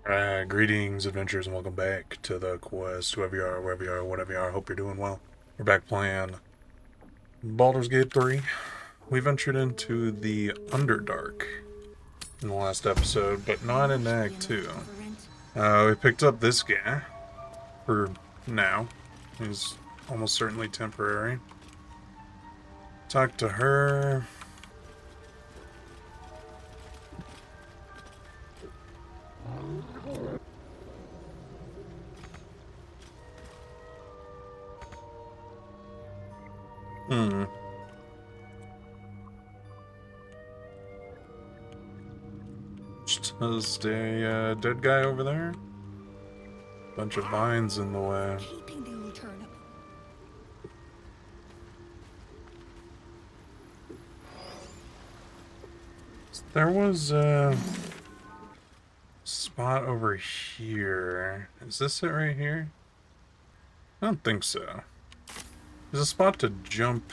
Greetings, adventurers, and welcome back to the quest. Whoever you are, wherever you are, whatever you are, I hope you're doing well. We're back playing Baldur's Gate 3. We ventured into the Underdark in the last episode, but not in Act 2. We picked up this guy for now. He's almost certainly temporary. Talk to her. Just a dead guy over there. Bunch of vines in the way. Keeping the old turnip. There was a spot over here. Is this it right here? I don't think so. There's a spot to jump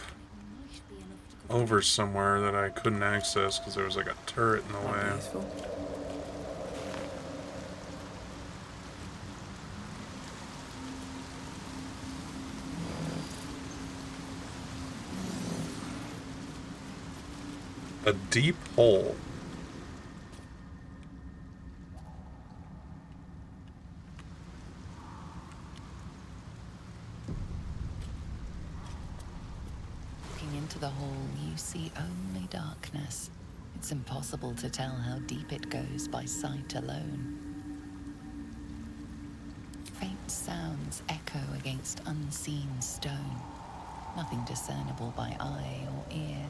over somewhere that I couldn't access because there was like a turret in the way. A deep hole. Looking into the hole, you see only darkness. It's impossible to tell how deep it goes by sight alone. Faint sounds echo against unseen stone. Nothing discernible by eye or ear.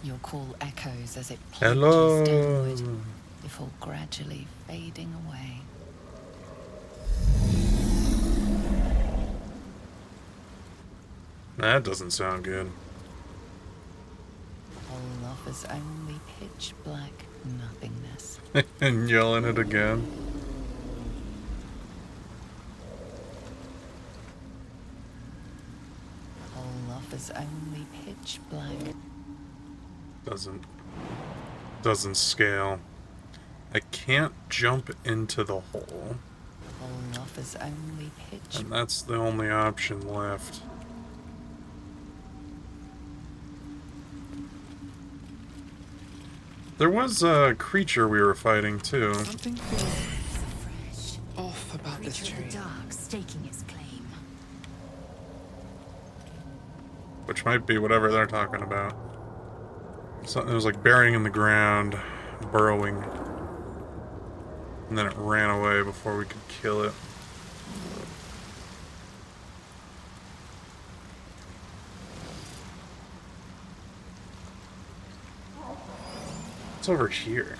Your call echoes as it plunges downward, before gradually fading away. That doesn't sound good. The hole offers only pitch black nothingness. And yelling it again. The hole offers only pitch black. Doesn't scale. I can't jump into the hole. The hole offers only pitch. And that's the only option left. There was a creature we were fighting too. Something feels off about this Creature tree. of the dark staking his claim. Which might be whatever they're talking about. Something that was like burying in the ground, burrowing. And then it ran away before we could kill it. It's over here.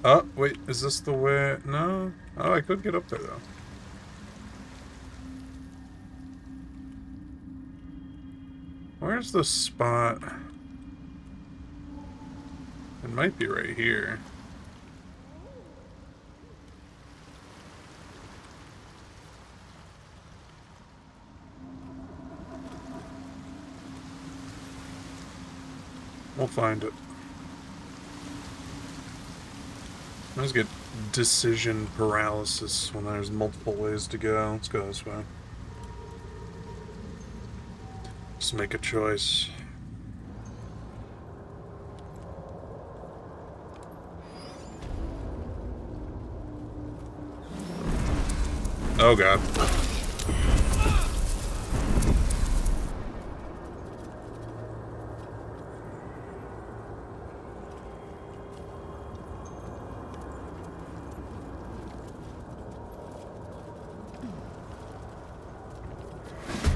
Oh, wait, is this the way? No? Oh, I could get up there though. Where's the spot? It might be right here. We'll find it. I always get decision paralysis when there's multiple ways to go. Let's go this way. Just make a choice. Oh god.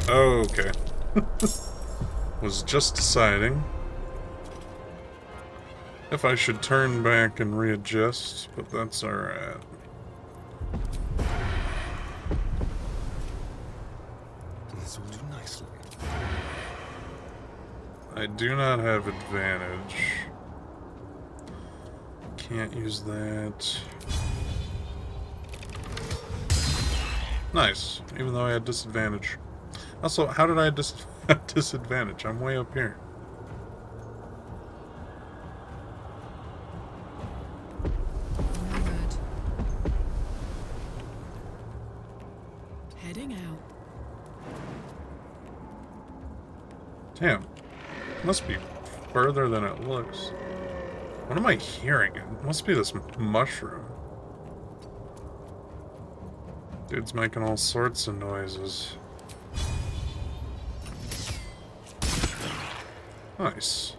Okay. Was just deciding if I should turn back and readjust, but that's alright. This will do nicely. I do not have advantage. Can't use that. Nice, even though I had disadvantage. Also, how did I have disadvantage? I'm way up here. Damn. Must be further than it looks. What am I hearing? It must be this mushroom. Dude's making all sorts of noises. Nice.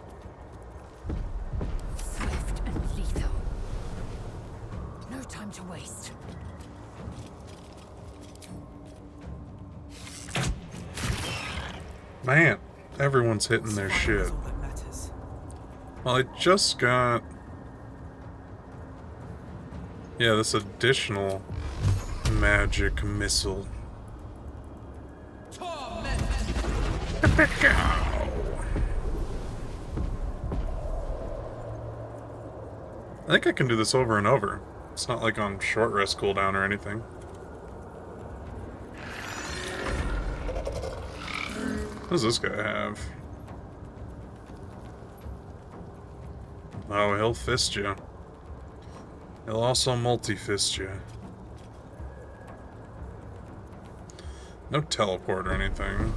Swift and lethal. No time to waste. Man, everyone's hitting their shit. All that matters. Well, I just got... yeah, this additional magic missile. I think I can do this over and over. It's not like on short rest cooldown or anything. What does this guy have? Oh, he'll fist you. He'll also multi-fist you. No teleport or anything.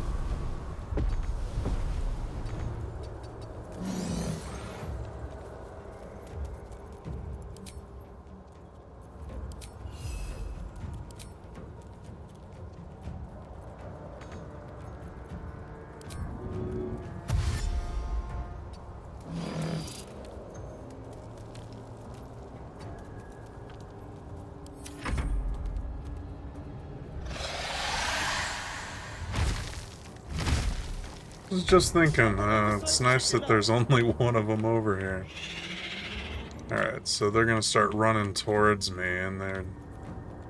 I was just thinking, it's nice that there's only one of them over here. Alright, so they're gonna start running towards me, and there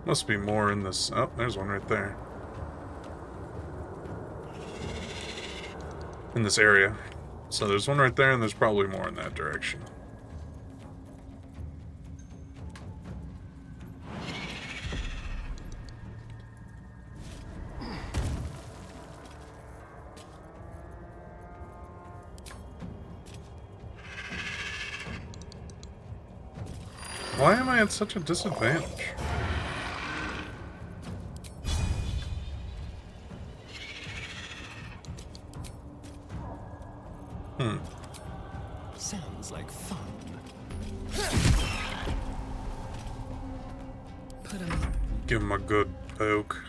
must be more in this... oh, there's one right there. In this area. So there's one right there, and there's probably more in that direction. Why am I at such a disadvantage? Sounds like fun. Put him up. Give him a good poke.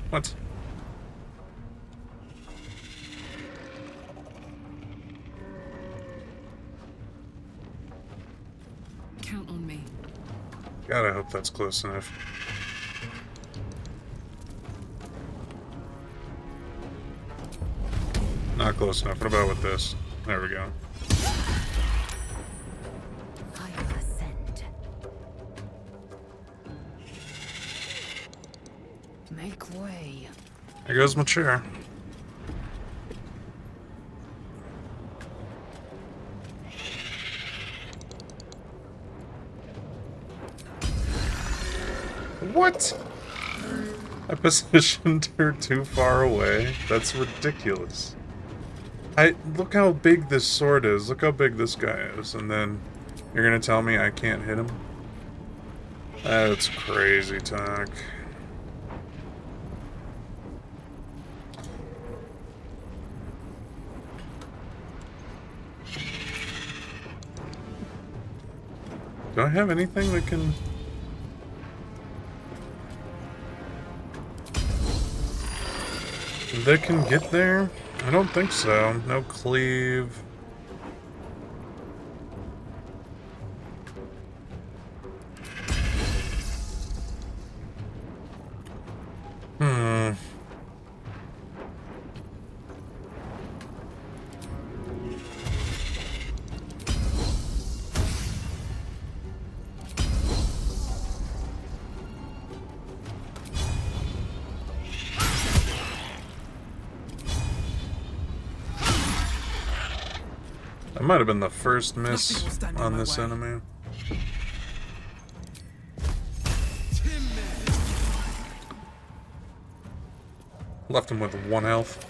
What? Count on me. God, I hope that's close enough. Not close enough. What about with this? There we go. I will ascend. Make way. There goes my chair. What? I positioned her too far away. That's ridiculous. Look how big this sword is. Look how big this guy is. And then you're gonna tell me I can't hit him? That's crazy talk. Do I have anything that can... that can get there? I don't think so. No cleave. That might have been the first miss on this enemy. Left him with 1 health.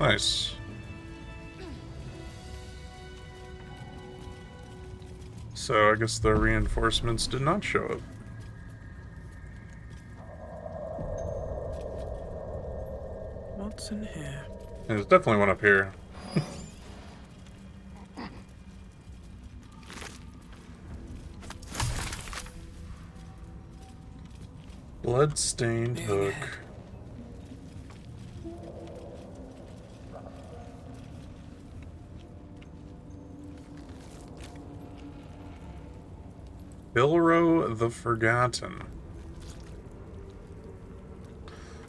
Nice. So I guess the reinforcements did not show up. What's in here? There's definitely one up here. Blood-stained hook. Bilro the Forgotten.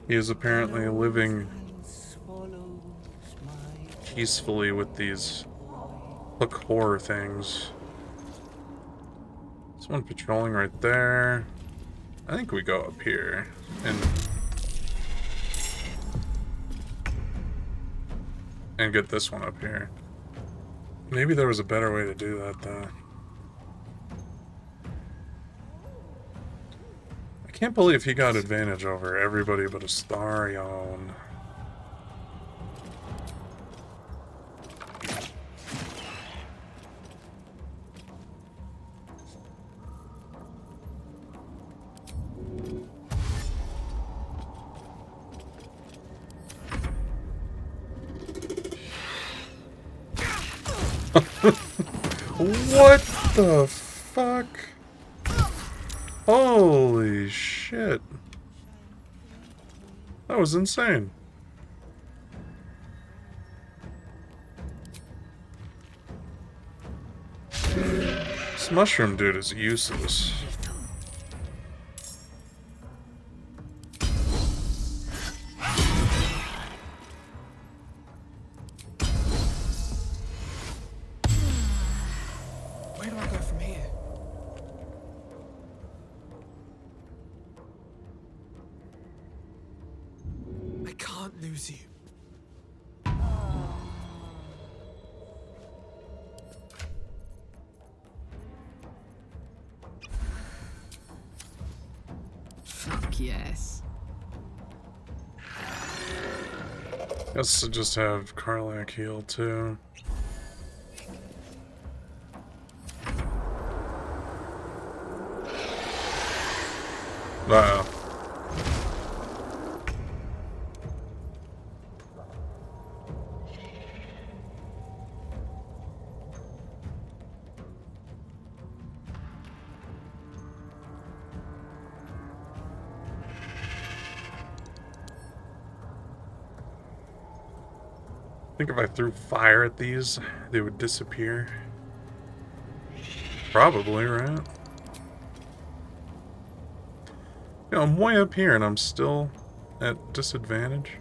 He is apparently living peacefully with these hook horror things. Someone patrolling right there. I think we go up here and get this one up here. Maybe there was a better way to do that though. I can't believe he got advantage over everybody but Astarion. What the fuck? Holy shit. That was insane. This mushroom dude is useless. Where do I go from here? I can't lose you. Fuck yes. Guess to just have Karlach heal too. Uh-oh. I think if I threw fire at these, they would disappear. Probably, right? You know, I'm way up here and I'm still at disadvantage.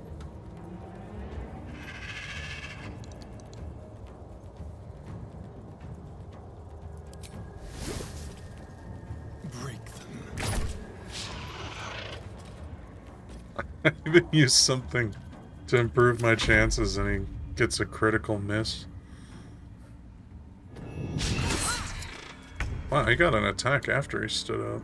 Break them. I even used something to improve my chances and he gets a critical miss. Wow, he got an attack after he stood up.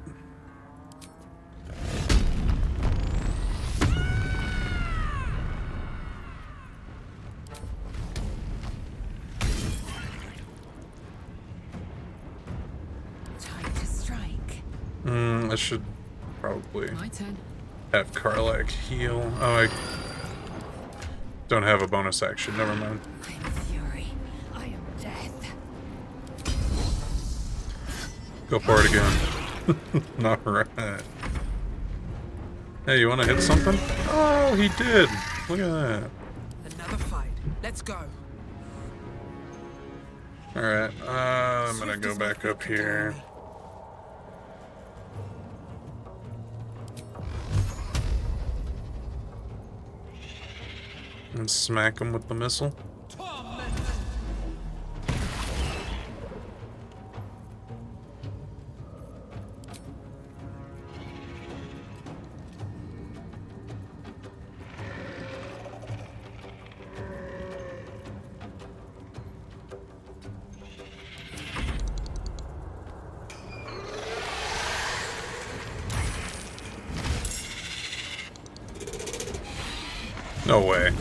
Time to strike. I should probably My turn. have Karlach heal. Oh, I don't have a bonus action. Never mind. I am fury. I am death. Go for it again. Alright. Hey, you want to hit something? Oh, he did. Look at that. Another fight. Let's go. Alright, I'm gonna go back up here. And smack him with the missile. No way.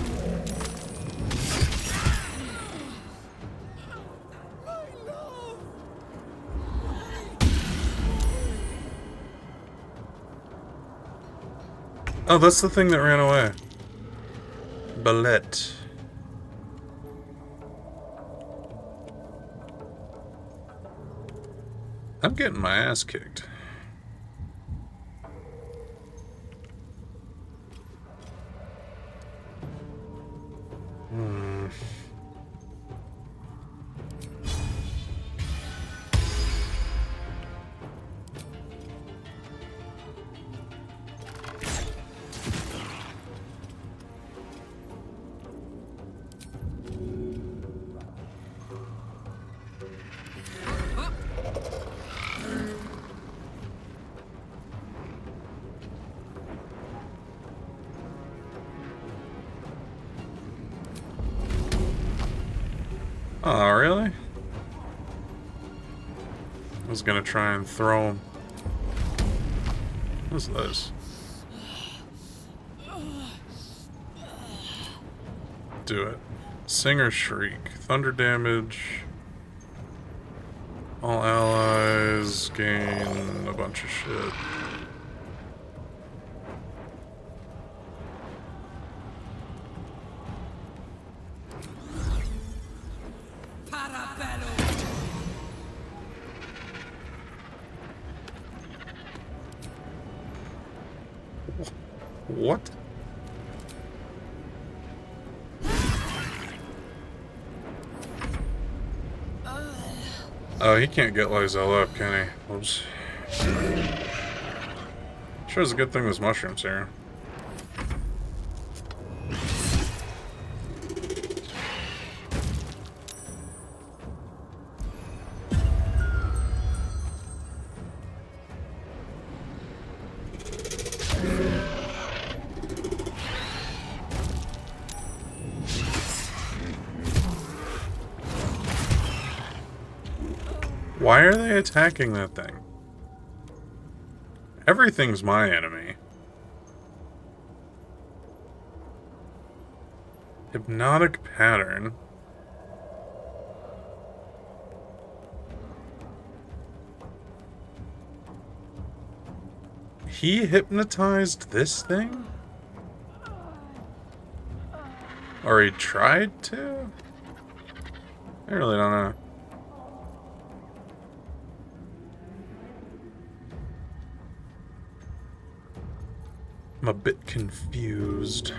Oh, that's the thing that ran away. Ballet. I'm getting my ass kicked. Oh, really? I was gonna try and throw him. What's this? Do it. Singer Shriek. Thunder damage. All allies gain a bunch of shit. What? Oh, he can't get Lizelle up, can he? Oops. Sure it's a good thing there's mushrooms here. Why are they attacking that thing? Everything's my enemy. Hypnotic pattern. He hypnotized this thing? Or he tried to? I really don't know. I'm a bit confused.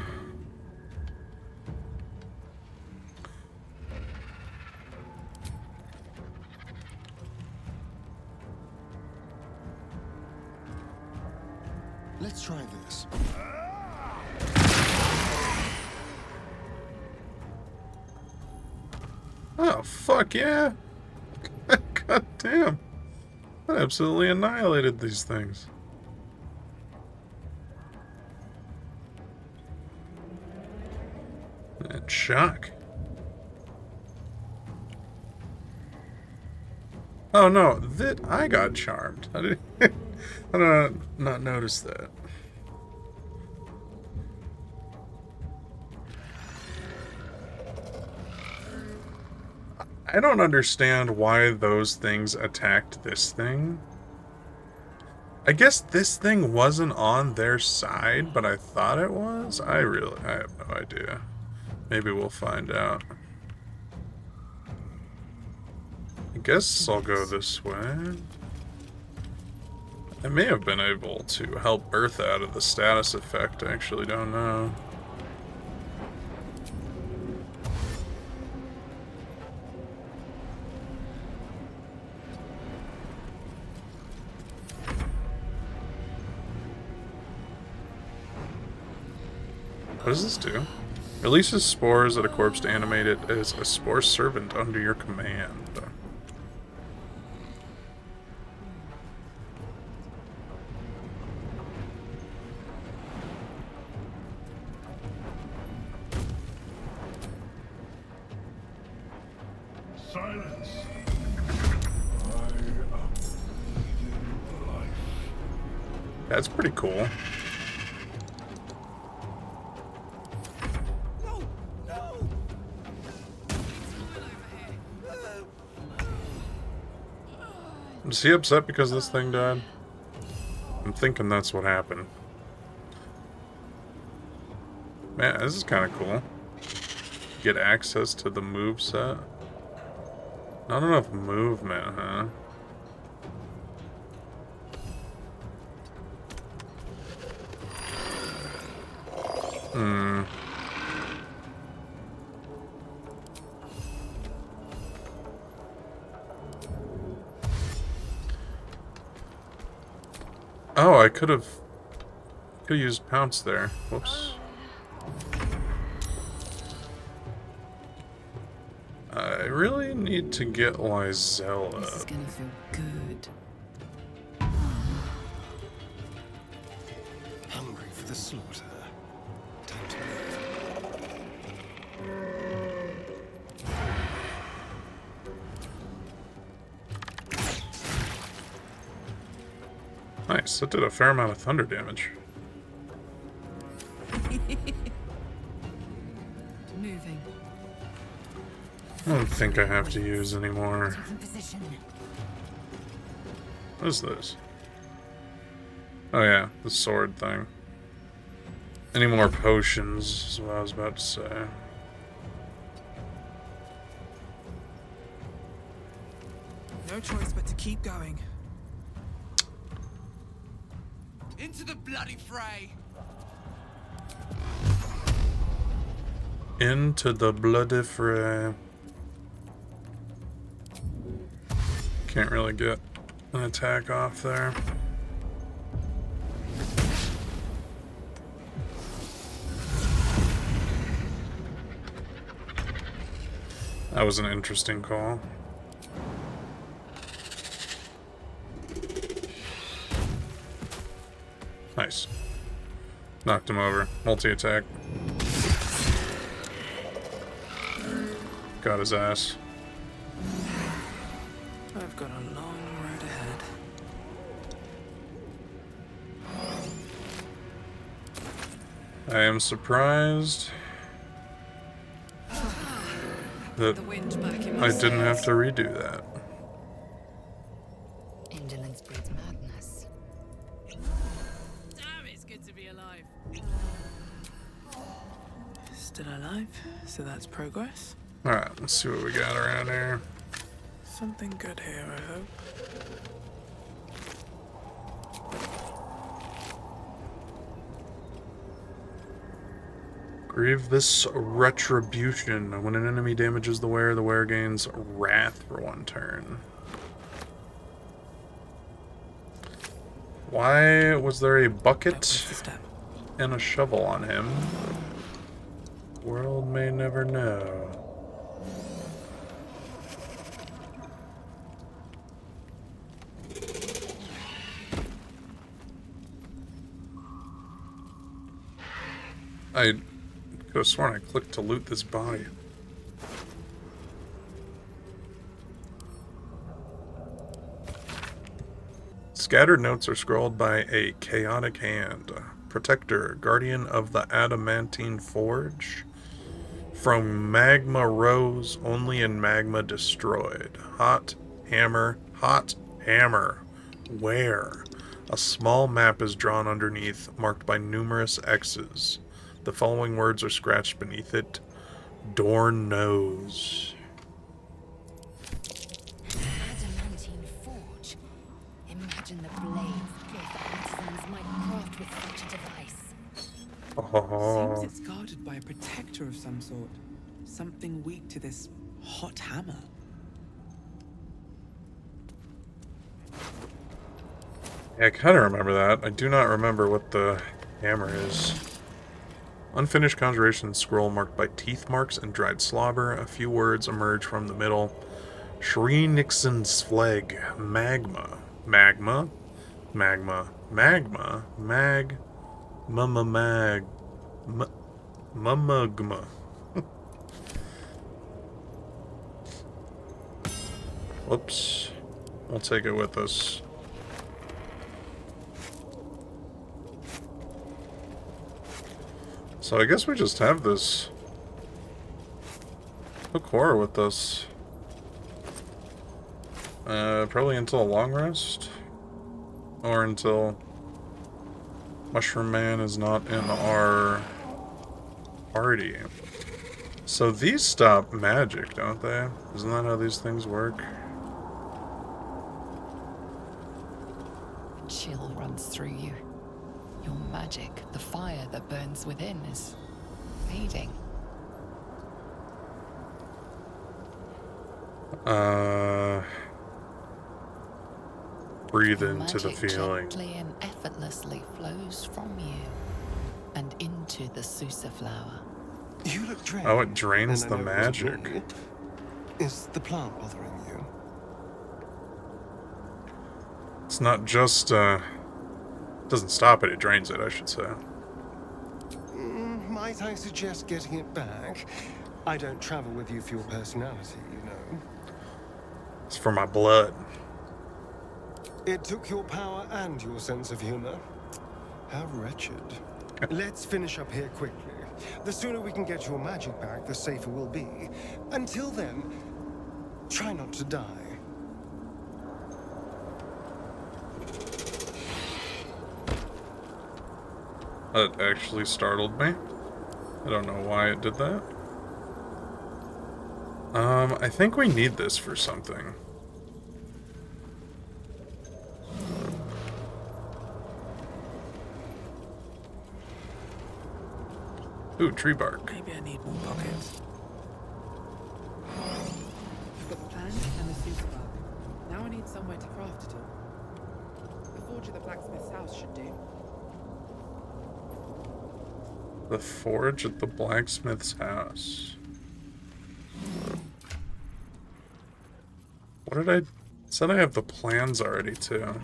Let's try this. Oh, fuck yeah. God damn. That absolutely annihilated these things. And shock. Oh no, that I got charmed. I did not notice that. I don't understand why those things attacked this thing. I guess this thing wasn't on their side, but I thought it was. I have no idea. Maybe we'll find out. I guess I'll go this way. I may have been able to help Earth out of the status effect. I actually don't know. What does this do? Releases spores at a corpse to animate it as a spore servant under your command. Silence. That's pretty cool. Is he upset because this thing died? I'm thinking that's what happened. Man, this is kind of cool. Get access to the move set. Not enough movement, huh? Hmm. Oh, I could have used pounce there. Whoops. I really need to get Lizella. This is gonna feel good. Hungry for the slaughter. Time to move. Nice, that did a fair amount of thunder damage. Moving. I don't think I have to use any more. Taking position. What is this? Oh yeah, the sword thing. Any more potions is what I was about to say. No choice but to keep going. Into the bloody fray! Into the bloody fray. Can't really get an attack off there. That was an interesting call. Nice. Knocked him over. Multi-attack. Got his ass. I've got a long road ahead. I am surprised that The wind back in my I didn't have sails. to redo that. Indolence breeds madness. Damn, it's good to be alive. Still alive, so that's progress. Alright, let's see what we got around here. Something good here, I hope. Grievous Retribution. When an enemy damages the wearer gains Wrath for 1 turn. Why was there a Don't bucket waste the step. and a shovel on him? World may never know. I could have sworn I clicked to loot this body. Scattered notes are scrolled by a chaotic hand. Protector, guardian of the adamantine forge. From magma rose, only in magma destroyed. Hot hammer, where? A small map is drawn underneath, marked by numerous X's. The following words are scratched beneath it. Dorn knows. Adamantine forge. Imagine the blades both artisans might craft with such a device. Oh, Seems it's guarded by a protector of some sort. Something weak to this hot hammer. yeah, I kind of remember that. I do not remember what the hammer is. Unfinished conjuration scroll marked by teeth marks and dried slobber. A few words emerge from the middle. Shree Nixon's flag. Magma. Magma. Magma. Magma. Mag. Mama mag. Mamagma. Whoops. We'll take it with us. So I guess we just have this hook horror with us. Probably until a long rest. Or until Mushroom Man is not in our party. So these stop magic, don't they? Isn't that how these things work? A chill runs through you. Your magic, the fire that burns within, is fading. Breathe Your into the magic feeling. gently and effortlessly flows from you and into the Susa flower. You look drained. Oh, it drains and I the know it wasn't magic. me. Is the plant bothering you? It's not just, doesn't stop it, it drains it, I should say. Might I suggest getting it back? I don't travel with you for your personality, you know. It's for my blood. It took your power and your sense of humor. How wretched. Let's finish up here quickly. The sooner we can get your magic back, the safer we'll be. Until then, try not to die. That actually startled me. I don't know why it did that. I think we need this for something. Ooh, tree bark. Maybe I need more pockets. I've got the plans and the Susa bark. Now I need somewhere to craft it all. The forge at the blacksmith's house should do. The forge at the blacksmith's house. What did I... said I have the plans already, too.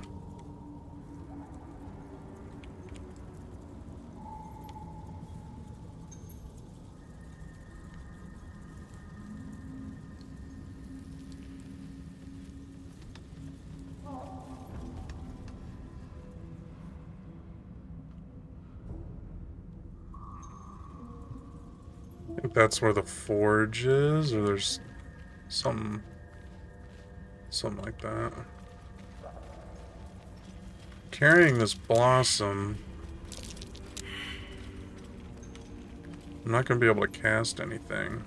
I think that's where the forge is, or there's something like that. Carrying this blossom, I'm not going to be able to cast anything.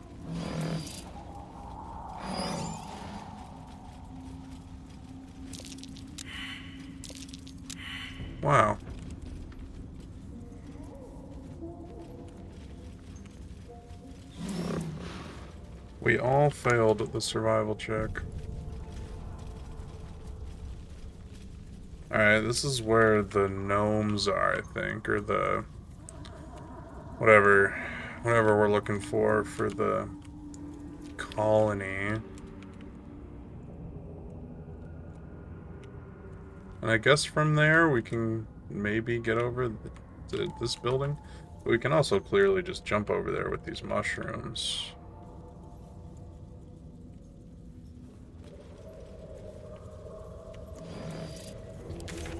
Wow. We all failed at the survival check. Alright, this is where the gnomes are, I think, or the... whatever we're looking for the colony. And I guess from there we can maybe get over to this building. But we can also clearly just jump over there with these mushrooms.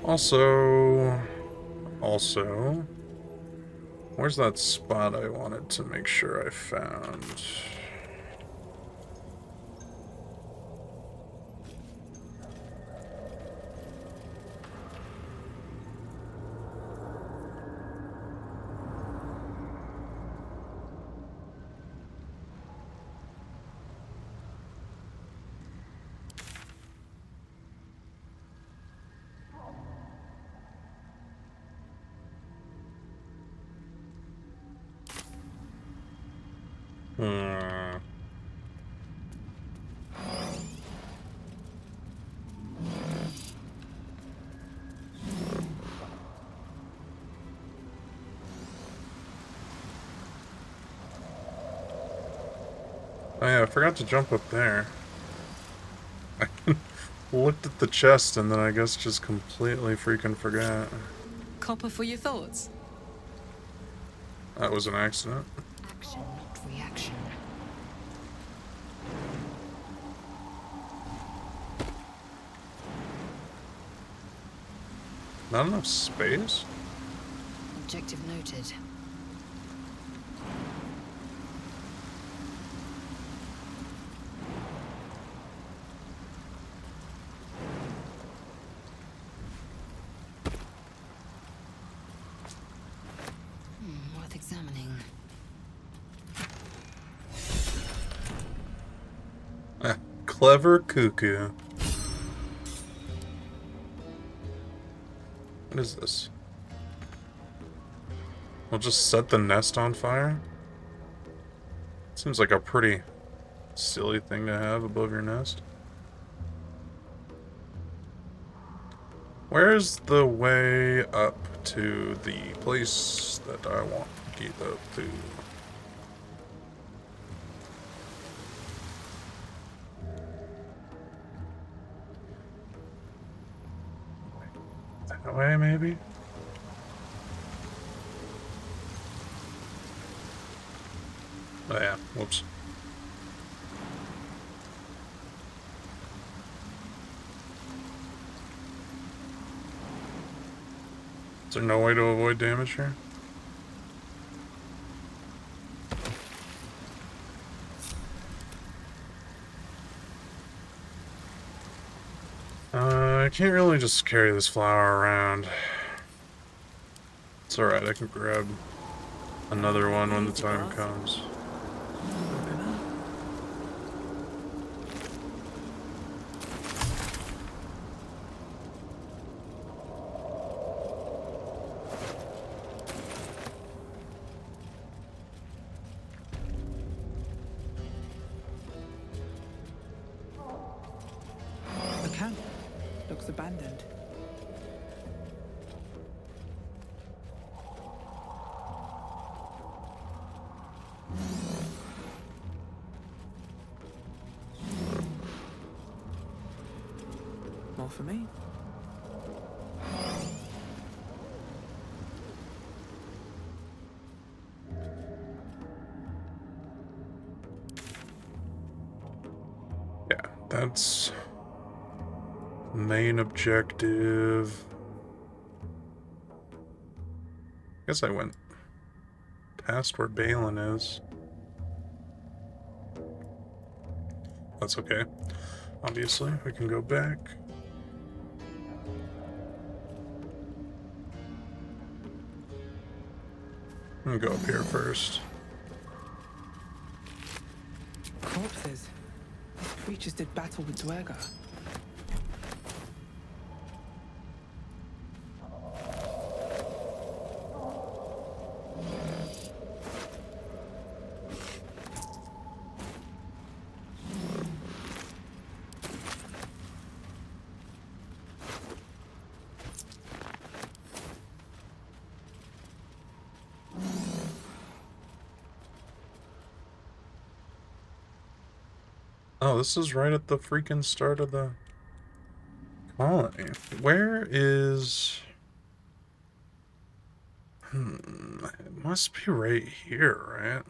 Also, where's that spot I wanted to make sure I found? Oh yeah, I forgot to jump up there. I looked at the chest and then I guess just completely freaking forgot. Copper for your thoughts? That was an accident. Action, not reaction. Not enough space? Objective noted. Worth examining. clever cuckoo. What is this? We'll just set the nest on fire? Seems like a pretty silly thing to have above your nest. Where's the way up to the place that I want to get up to? That way, maybe? Oh yeah, whoops. Is there no way to avoid damage here? I can't really just carry this flower around. It's alright, I can grab another one when the time comes. The camp looks abandoned. More for me. Yeah, that's main objective. Guess I went past where Balin is. That's okay. Obviously, we can go back. I'm gonna go up here first. Corpses. These creatures did battle with Dwerga. Oh, this is right at the freaking start of the colony. Where is... it must be right here, right?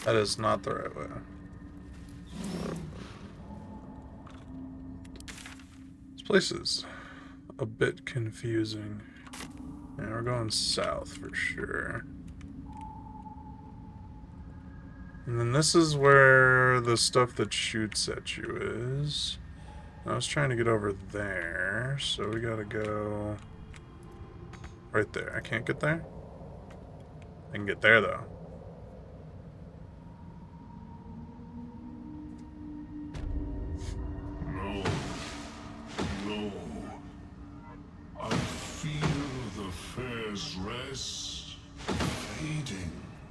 That is not the right way. This place is a bit confusing. Yeah, we're going south for sure. And then this is where the stuff that shoots at you is. I was trying to get over there, so we gotta go right there. I can't get there? I can get there though.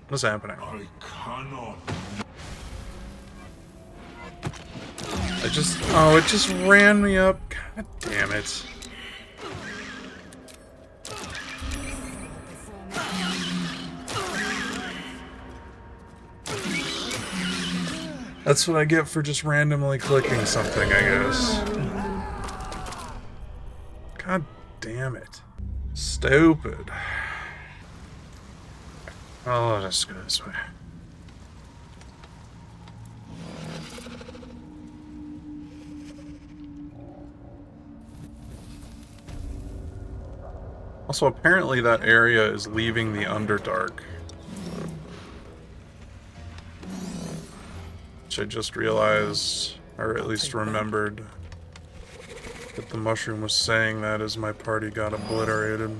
What's happening? I cannot. It just ran me up. God damn it. That's what I get for just randomly clicking something, I guess. God damn it. Stupid. Oh, let's go this way. Also, apparently that area is leaving the Underdark. Which I just realized, or at least remembered, that the mushroom was saying that as my party got obliterated.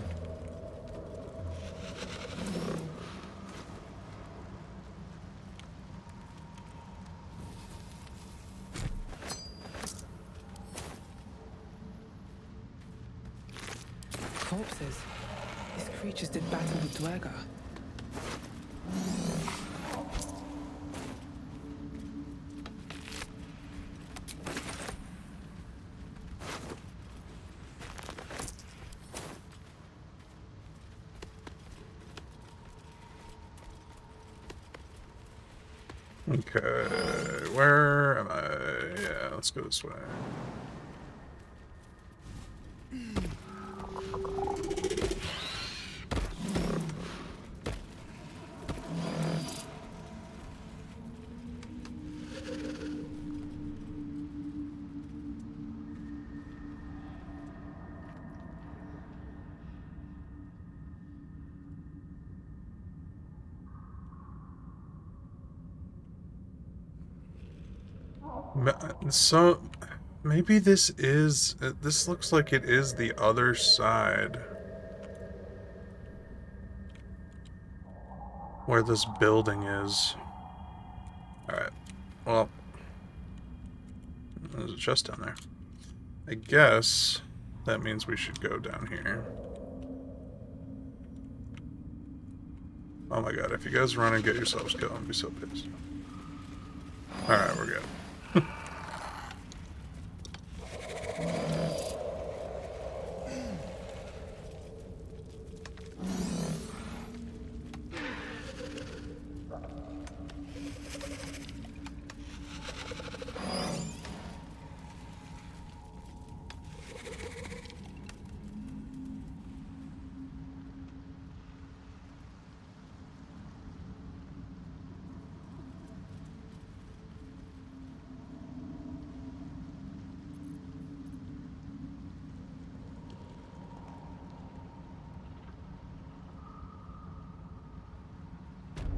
Corpses. These creatures did battle with Dwerga. Okay, where am I? Yeah, let's go this way. So, maybe this is... This looks like it is the other side. Where this building is. Alright. Well. There's a chest down there. I guess that means we should go down here. Oh my god, if you guys run and get yourselves killed, I'd be so pissed. Alright, we're good.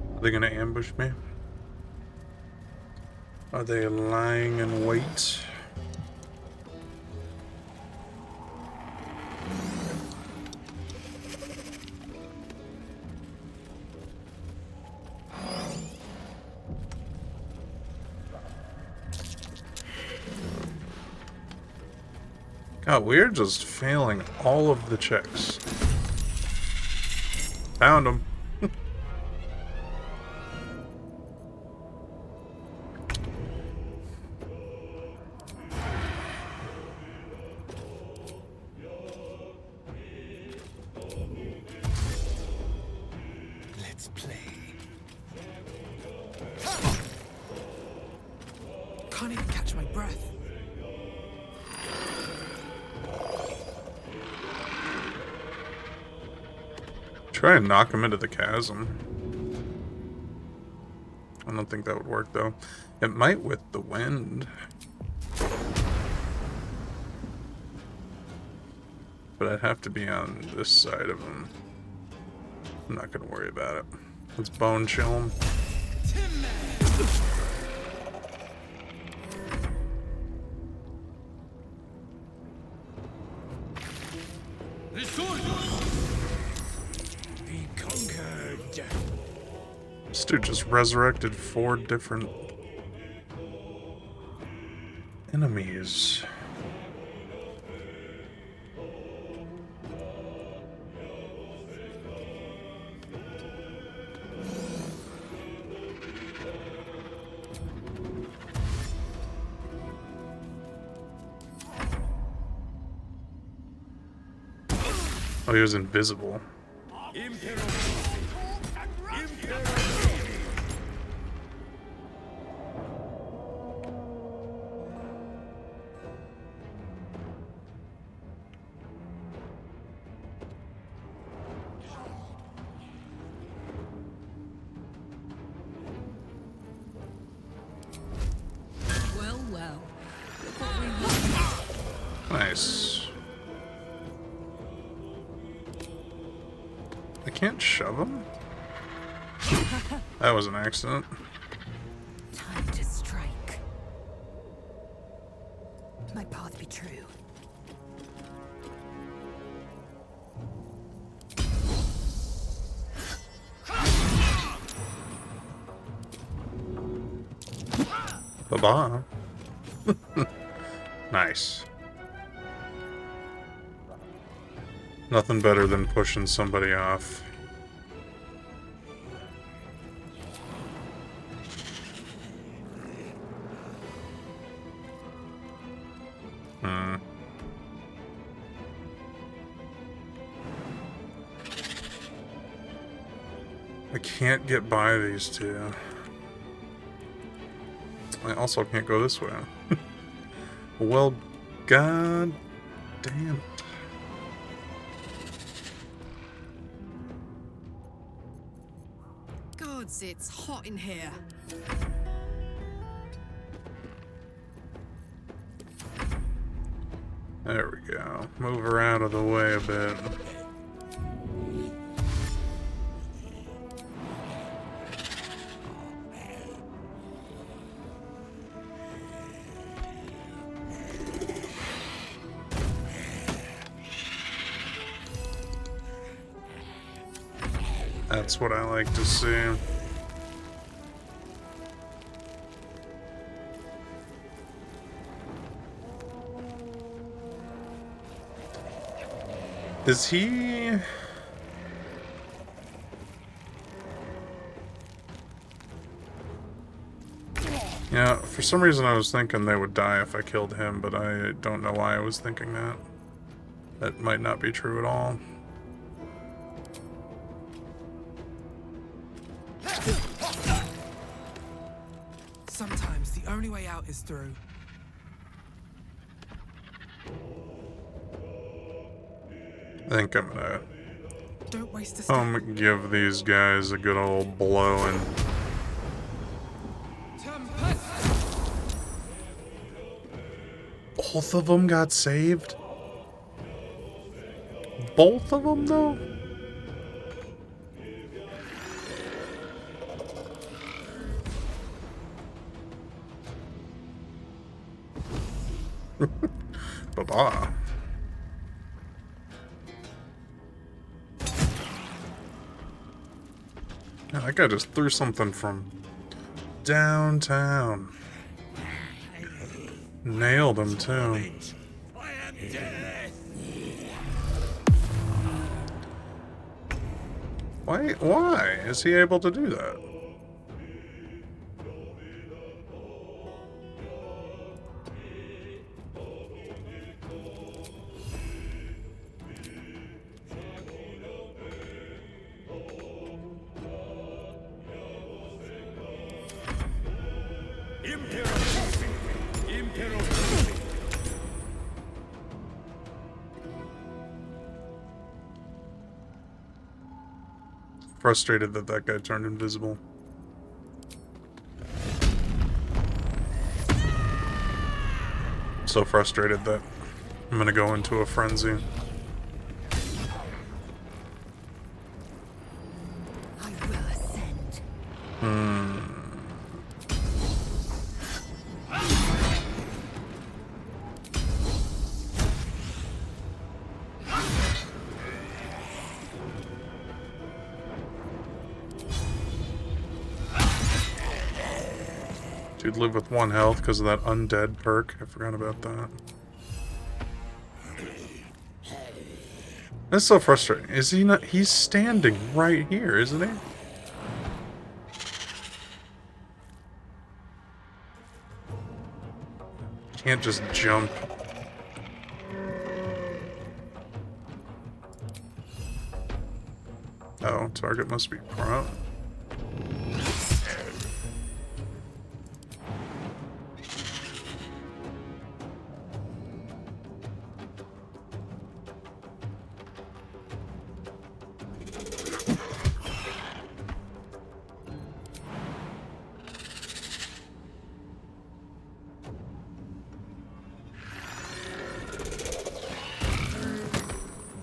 Are they gonna ambush me? Are they lying in wait? God, we're just failing all of the checks. Found him. Let's play. Can't even catch my breath. Try and knock him into the chasm. I don't think that would work though. It might with the wind. But I'd have to be on this side of him. I'm not gonna worry about it. Let's bone chill him. Be conquered. This dude just resurrected 4 different enemies. Oh, he was invisible. Well, well. Nice. can't shove him? That was an accident. Time to strike. My path be true. Bye-bye. Nice. Nothing better than pushing somebody off. I can't get by these two. I also can't go this way. Well, god damn it. Gods, it's hot in here. There we go. Move her out of the way a bit. That's what I like to see. Is he... Yeah, for some reason I was thinking they would die if I killed him, but I don't know why I was thinking that. That might not be true at all. Sometimes the only way out is through. I think I'm gonna Don't waste a step. give these guys a good old blowing. Both of them got saved? Both of them, though? Bye-bye. Yeah, that guy just threw something from downtown. Nailed him, too. Why is he able to do that? Frustrated that that guy turned invisible. So frustrated that I'm gonna go into a frenzy. I will ascend. Dude live with 1 health because of that undead perk. I forgot about that. That's so frustrating. Is he not? He's standing right here, isn't he? Can't just jump. Oh, target must be prone.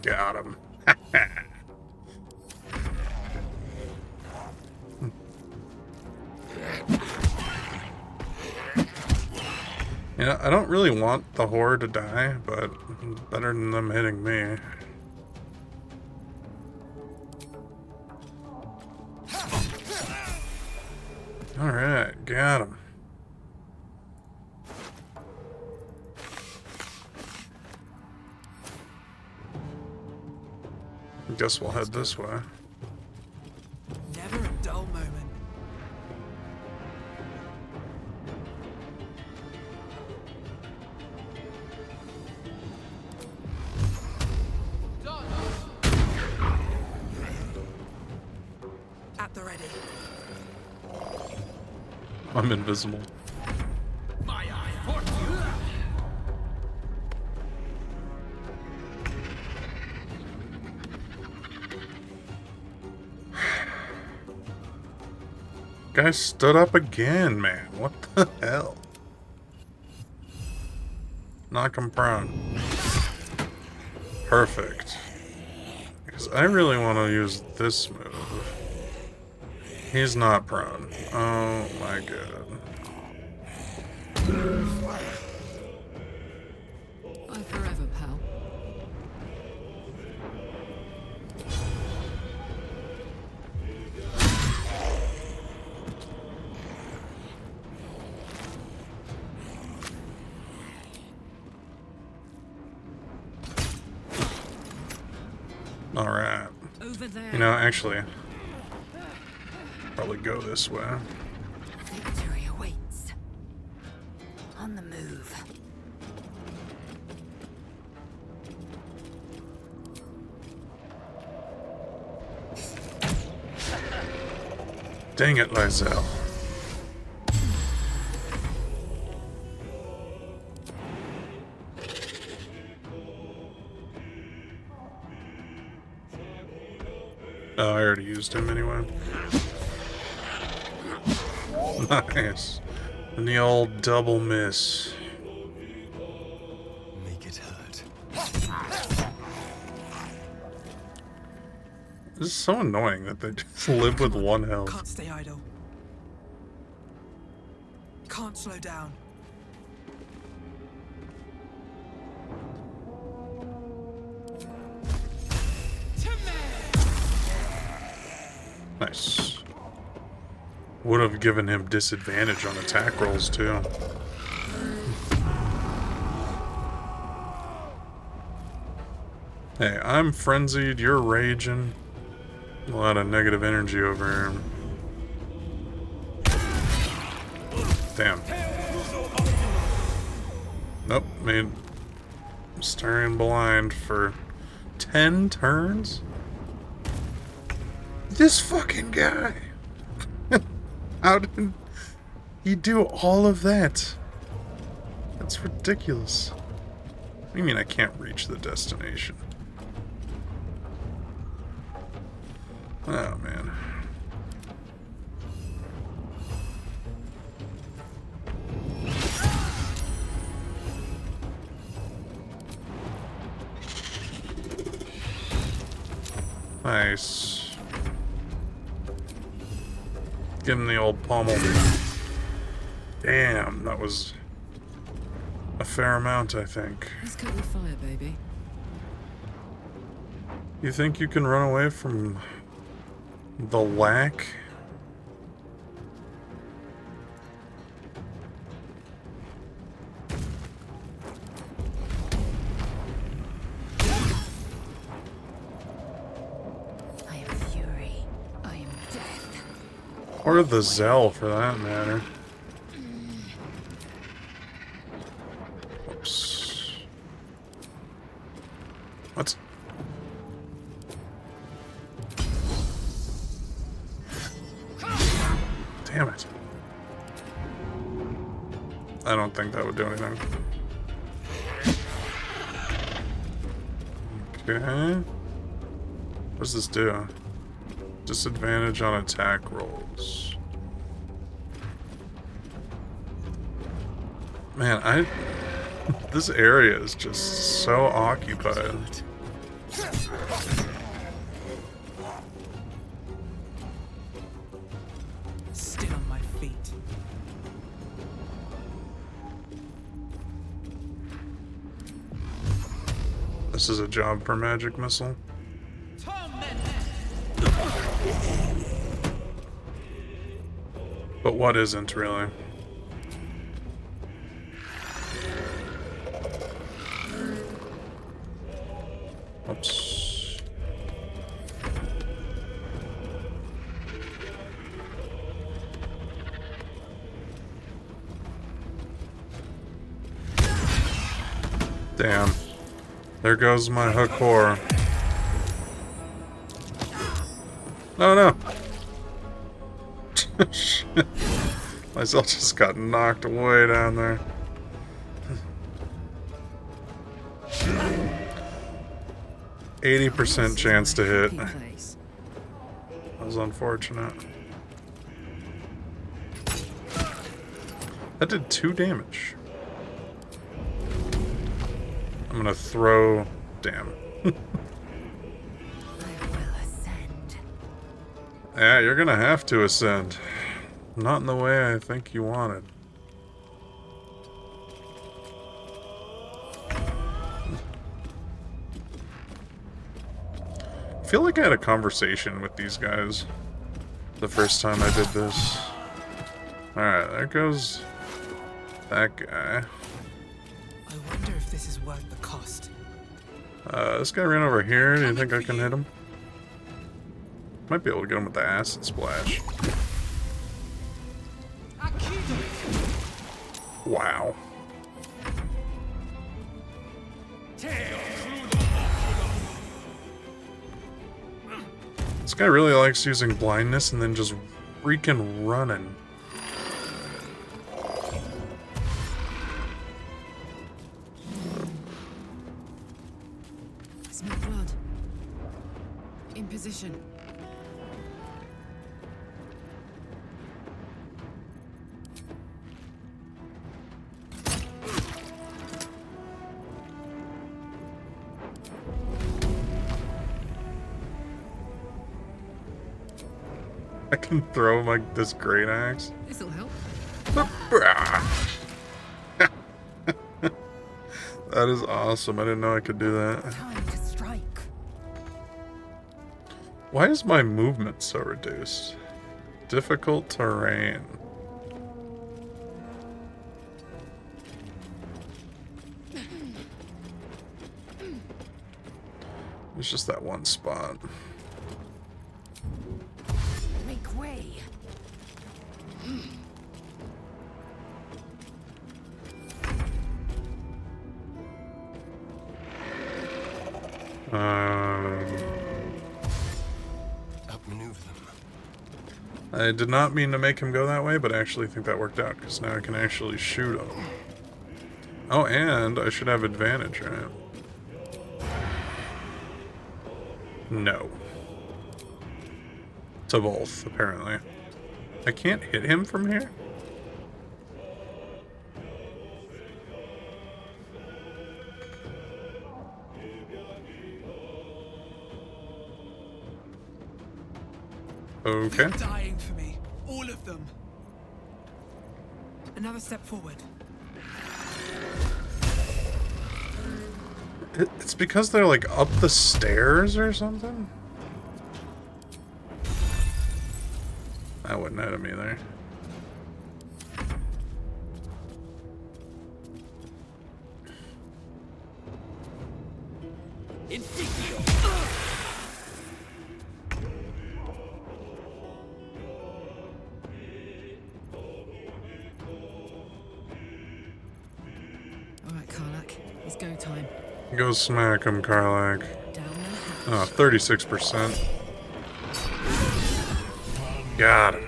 Got him. You know, I don't really want the horde to die, but better than them hitting me. Alright, got him. Guess we'll head this way. Never a dull moment. At the ready. I'm invisible. My eye for you. Guy stood up again, man. What the hell? Knock him prone. Perfect. Because I really want to use this move. He's not prone. Oh my god. Bye forever, pal. Alright. Over there. You know, actually, probably go this way. Victory awaits. On the move. Dang it, Lizelle. Oh, I already used him anyway. Nice. And the old double miss. Make it hurt. This is so annoying that they just live with one health. Can't stay idle. Can't slow down. Nice. Would have given him disadvantage on attack rolls too. Hey, I'm frenzied, you're raging. A lot of negative energy over here. Damn. Nope, made Starion blind for 10 turns? This fucking guy! How did he do all of that? That's ridiculous. What do you mean I can't reach the destination? Oh, man. Nice. Give him the old pommel. Damn, that was a fair amount, I think. Let's cut the fire, baby. You think you can run away from the lack? I am fury. I am death. Or the Zell, for that matter. Whoops. What? Damn it. I don't think that would do anything. Okay. What does this do? Disadvantage on attack rolls. Man, this area is just so occupied. Still on my feet. This is a job for magic missile. But what isn't, really? Oops. Damn. There goes my hook core. Oh no! Shit. Myself just got knocked way down there. %80 chance to hit. That was unfortunate. That did 2 damage. I'm gonna throw... Damn. Yeah, you're gonna have to ascend. Not in the way I think you wanted. I feel like I had a conversation with these guys the first time I did this. Alright, there goes that guy. I wonder if this is worth the cost. This guy ran over here. Do you think I can hit him? Might be able to get him with the acid splash. Wow. This guy really likes using blindness and then just freaking running. Smell blood. In position. I can throw him like this great axe. This'll help. That is awesome. I didn't know I could do that. Time to strike. Why is my movement so reduced? Difficult terrain. It's just that one spot. Make way. Outmaneuver them. I did not mean to make him go that way, but I actually think that worked out, because now I can actually shoot him. Oh, and I should have advantage, right? No. To both, apparently. I can't hit him from here? Okay. They're dying for me. All of them. Another step forward. It's because they're like up the stairs or something? I wouldn't hit him either. Alright, Karlak. It's go time. Go smack him, Karlak. Down the Oh, hatch. 36%. Got it.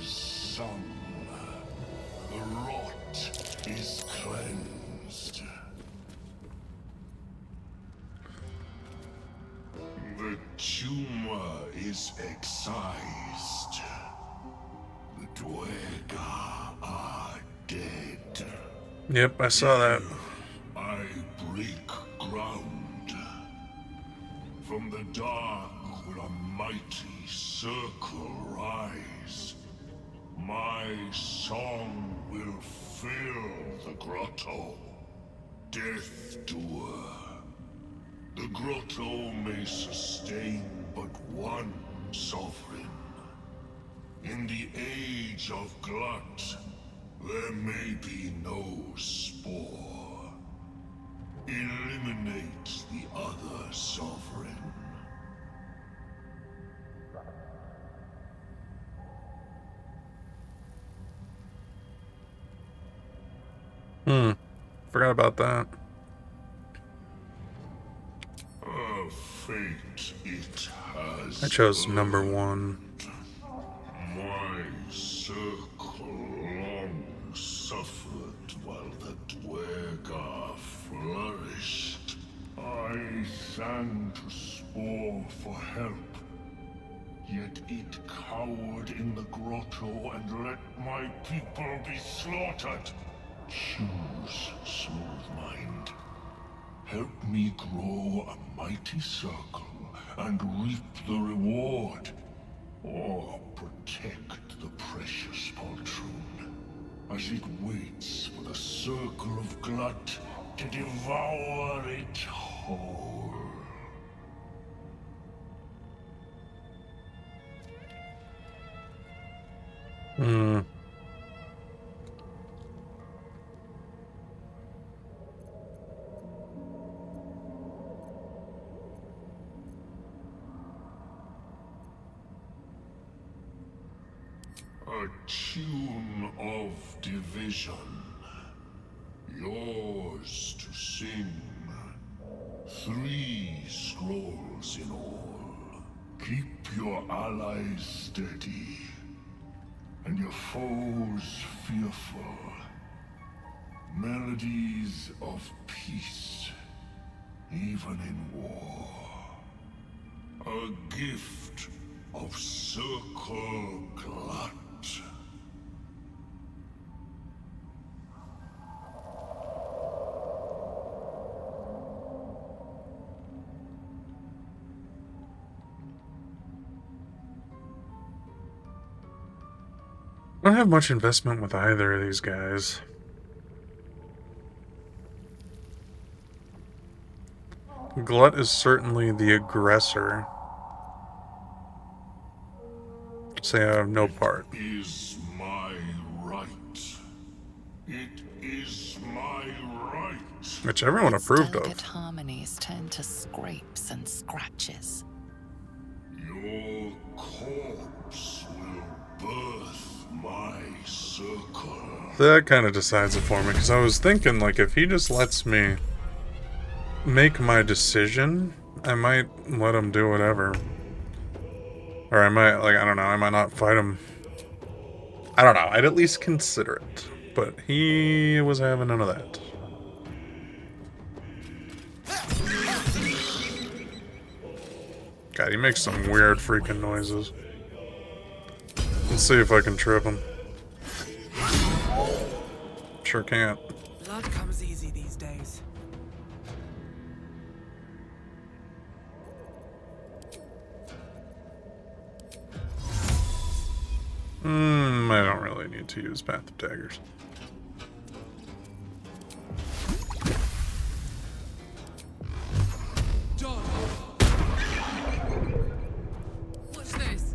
Is sung. The rot is cleansed. The tumor is excised. The Dwega are dead. Yep, I saw that. I break ground. From the dark will a mighty circle rise. My song will fill the grotto. Death Doer, The grotto may sustain but one sovereign. In the age of glut, there may be no spore. Eliminate the other sovereign. Forgot about that. A fate it has I chose number 1. My circle long suffered while the Dwergar flourished. I sang to Spore for help, yet it cowered in the grotto and let my people be slaughtered. Choose, Smooth Mind. Help me grow a mighty circle and reap the reward. Or protect the precious poltroon, as it waits for the circle of glut to devour it whole. A tune of division, yours to sing. 3 scrolls in all. Keep your allies steady, and your foes fearful. Melodies of peace, even in war. A gift of circle glut. I don't have much investment with either of these guys. Glut is certainly the aggressor. Say I have no part. It is my right. It is my right. Which everyone approved Delicate of. harmonies turn to scrapes and scratches. Your corpse will birth my circle. That kind of decides it for me, because I was thinking, like, if he just lets me make my decision, I might let him do whatever. Or I might, like, I don't know, I might not fight him. I don't know, I'd at least consider it. But he was having none of that. God, he makes some weird freaking noises. Let's see if I can trip him. Sure can't. Blood comes easy these days. I don't really need to use Path of Daggers. John! Watch this!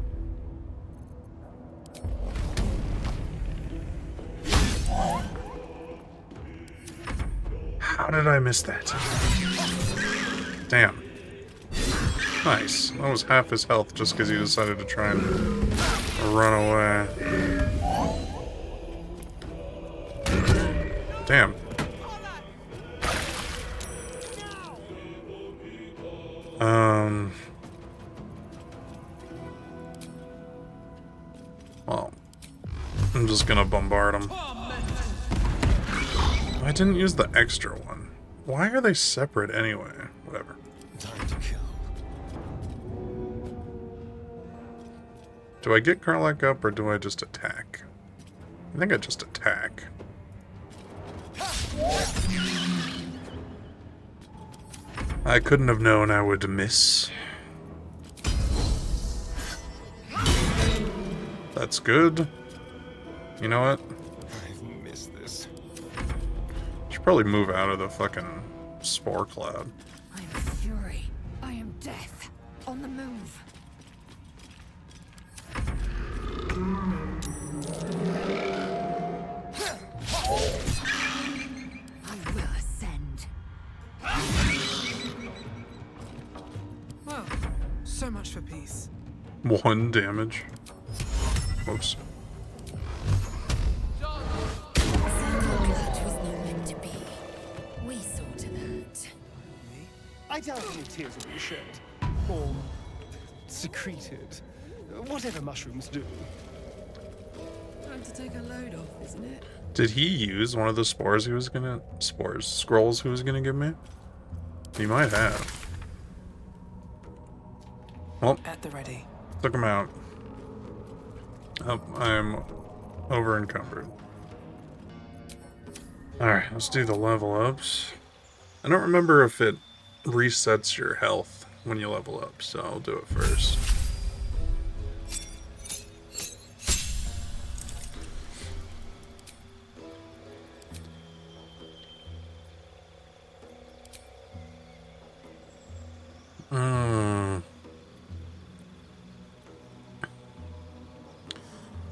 How did I miss that? Damn. Nice. That was half his health just because he decided to try and run away. Damn. Well, I'm just gonna bombard him. I didn't use the extra one. Why are they separate anyway? Whatever. Time to kill. Do I get Karlak up or do I just attack? I think I just attack. I couldn't have known I would miss. That's good. You know what? I've missed this. Should probably move out of the fucking spore cloud. I'm fury. for peace. 1 damage. Whoops. Circle blood was not meant to be. We saw to that. I doubt any tears will be shed. Or secreted. Whatever mushrooms do. Time to take a load off, isn't it? Did he use one of the scrolls he was gonna give me? He might have. Well, At the ready. took him out. Oh, I'm over encumbered. Alright, let's do the level ups. I don't remember if it resets your health when you level up, so I'll do it first.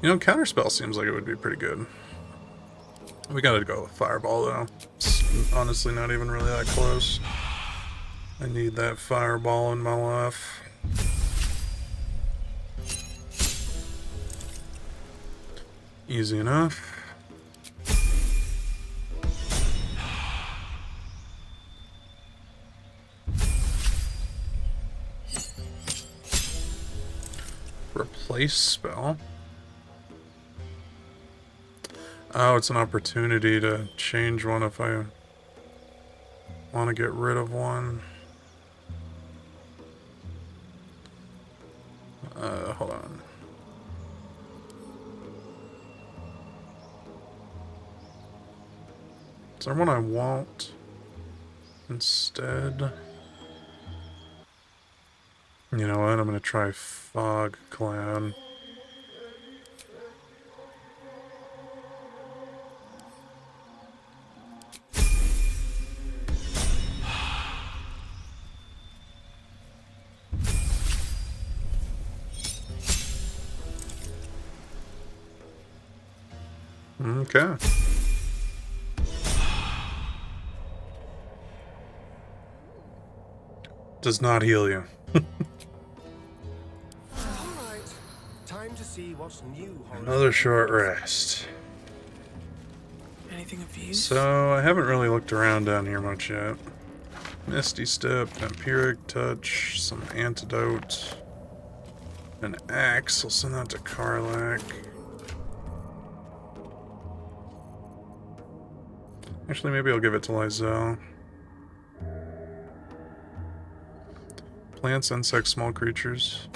You know, Counterspell seems like it would be pretty good. We gotta go with Fireball, though. It's honestly not even really that close. I need that Fireball in my life. Easy enough. Replace spell. Oh, it's an opportunity to change one if I want to get rid of one. Hold on. Is there one I want instead? You know what? I'm going to try Fog Clan. Okay. Does not heal you. Alright, time to see what's new. Another short rest. Anything of use? So, I haven't really looked around down here much yet. Misty Step, Vampiric Touch, some Antidote, an Axe. I'll send that to Karlak. Actually, maybe I'll give it to Lizelle. Plants, insects, small creatures.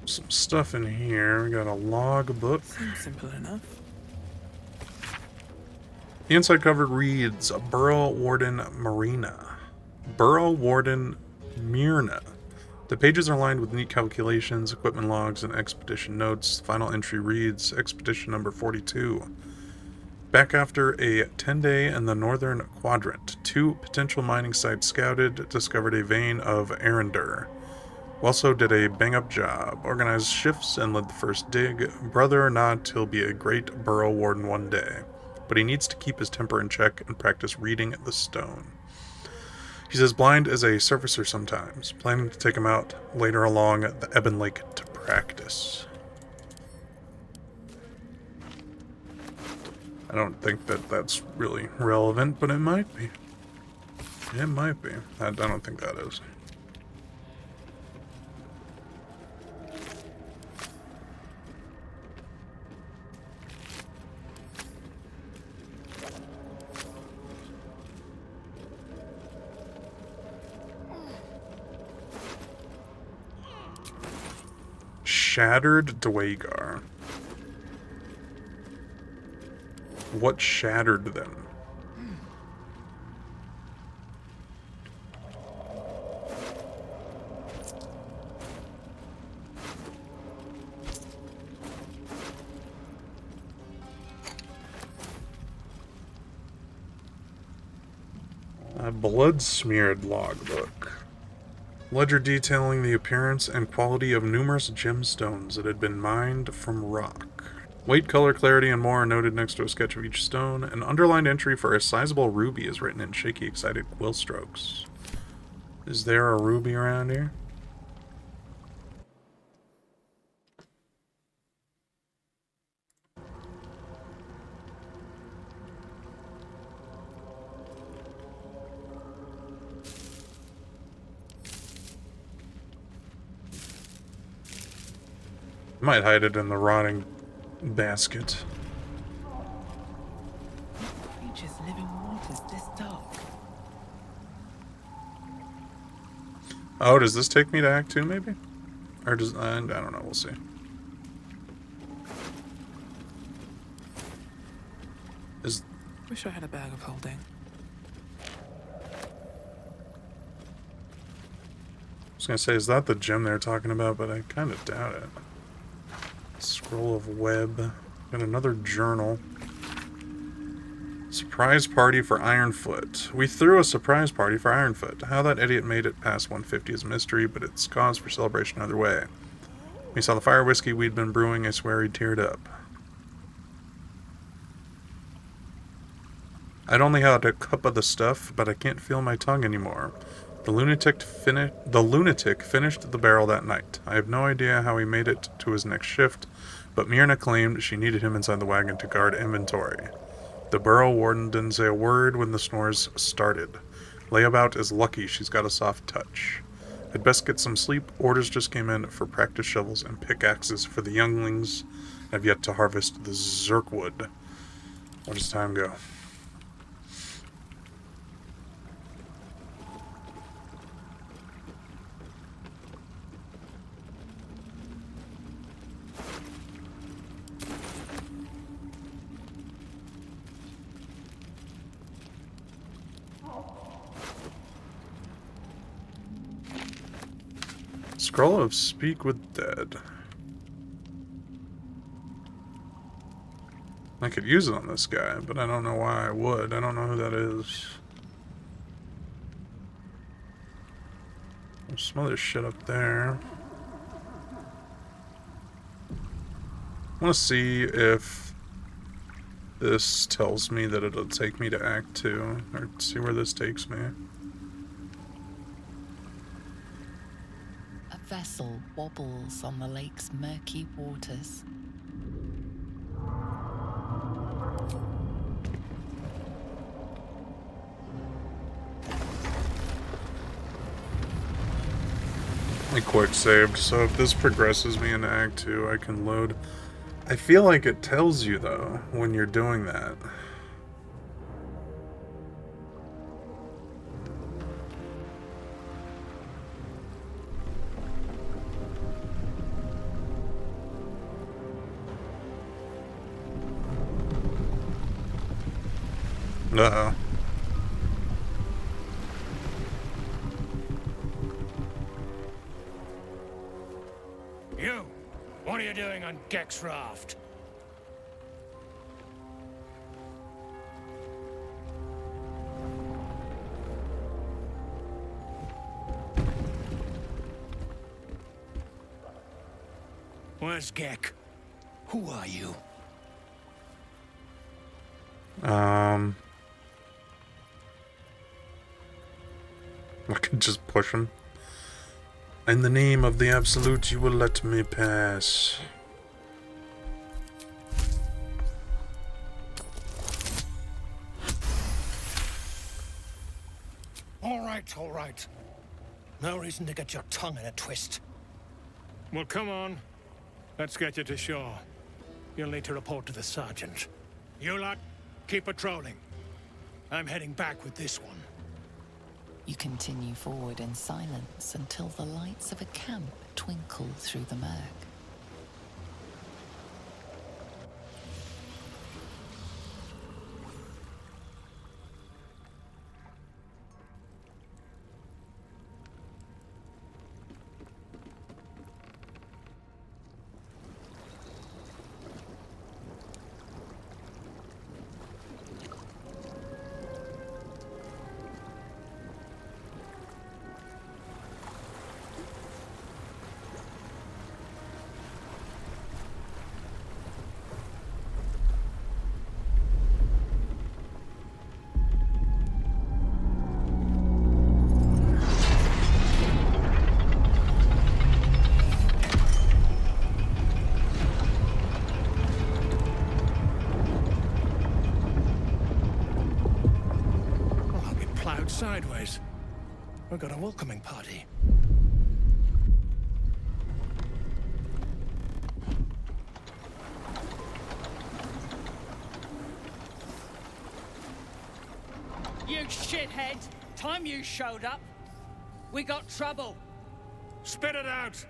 Some stuff in here. We got a log book. Seems simple enough. The inside cover reads Burrow Warden Marina. Burrow Warden Myrna. The pages are lined with neat calculations, equipment logs, and expedition notes. The final entry reads Expedition number 42. Back after a 10-day in the northern quadrant, 2 potential mining sites scouted, discovered a vein of Arendur. Also did a bang-up job, organized shifts and led the first dig. Brother or not, he'll be a great Burrow Warden one day. But he needs to keep his temper in check and practice reading the stone. He's as blind as a surfacer sometimes, planning to take him out later along the Ebon Lake to practice. I don't think that that's really relevant, but it might be. It might be. I don't think that is. Shattered Dwagar. What shattered them? A blood-smeared logbook. Ledger detailing the appearance and quality of numerous gemstones that had been mined from rock. Weight, color, clarity, and more are noted next to a sketch of each stone. An underlined entry for a sizable ruby is written in shaky, excited quill strokes. Is there a ruby around here? Might hide it in the rotting basket. Creatures live in waters this dark. Oh, does this take me to Act 2, maybe? Or does... I don't know, we'll see. Is... Wish I had a bag of holding. I was gonna say, is that the gem they're talking about? But I kind of doubt it. Scroll of web. Got another journal. Surprise party for Ironfoot. We threw a surprise party for Ironfoot. How that idiot made it past 150 is a mystery, but it's cause for celebration either way. We saw the fire whiskey we'd been brewing, I swear he teared up. I'd only had a cup of the stuff, but I can't feel my tongue anymore. The lunatic finished the barrel that night. I have no idea how he made it to his next shift, but Myrna claimed she needed him inside the wagon to guard inventory. The burrow warden didn't say a word when the snores started. Layabout is lucky she's got a soft touch. I'd best get some sleep. Orders just came in for practice shovels and pickaxes for the younglings. I've yet to harvest the Zerkwood. Where does time go? Scroll of Speak with Dead. I could use it on this guy, but I don't know why I would. I don't know who that is. There's some other shit up there. I want to see if this tells me that it'll take me to Act 2, or see where this takes me. A vessel wobbles on the lake's murky waters. I quick saved, so if this progresses me into Act 2, I can load. I feel like it tells you, though, when you're doing that. Uh-oh. You! What are you doing on Gek's raft? Where's Gek? Who are you? I could just push him. In the name of the Absolute, you will let me pass. All right. No reason to get your tongue in a twist. Well, come on. Let's get you to shore. You'll need to report to the sergeant. You lot, keep patrolling. I'm heading back with this one. You continue forward in silence until the lights of a camp twinkle through the murk. sideways. We've got a welcoming party. You shithead! Time you showed up, we got trouble. Spit it out!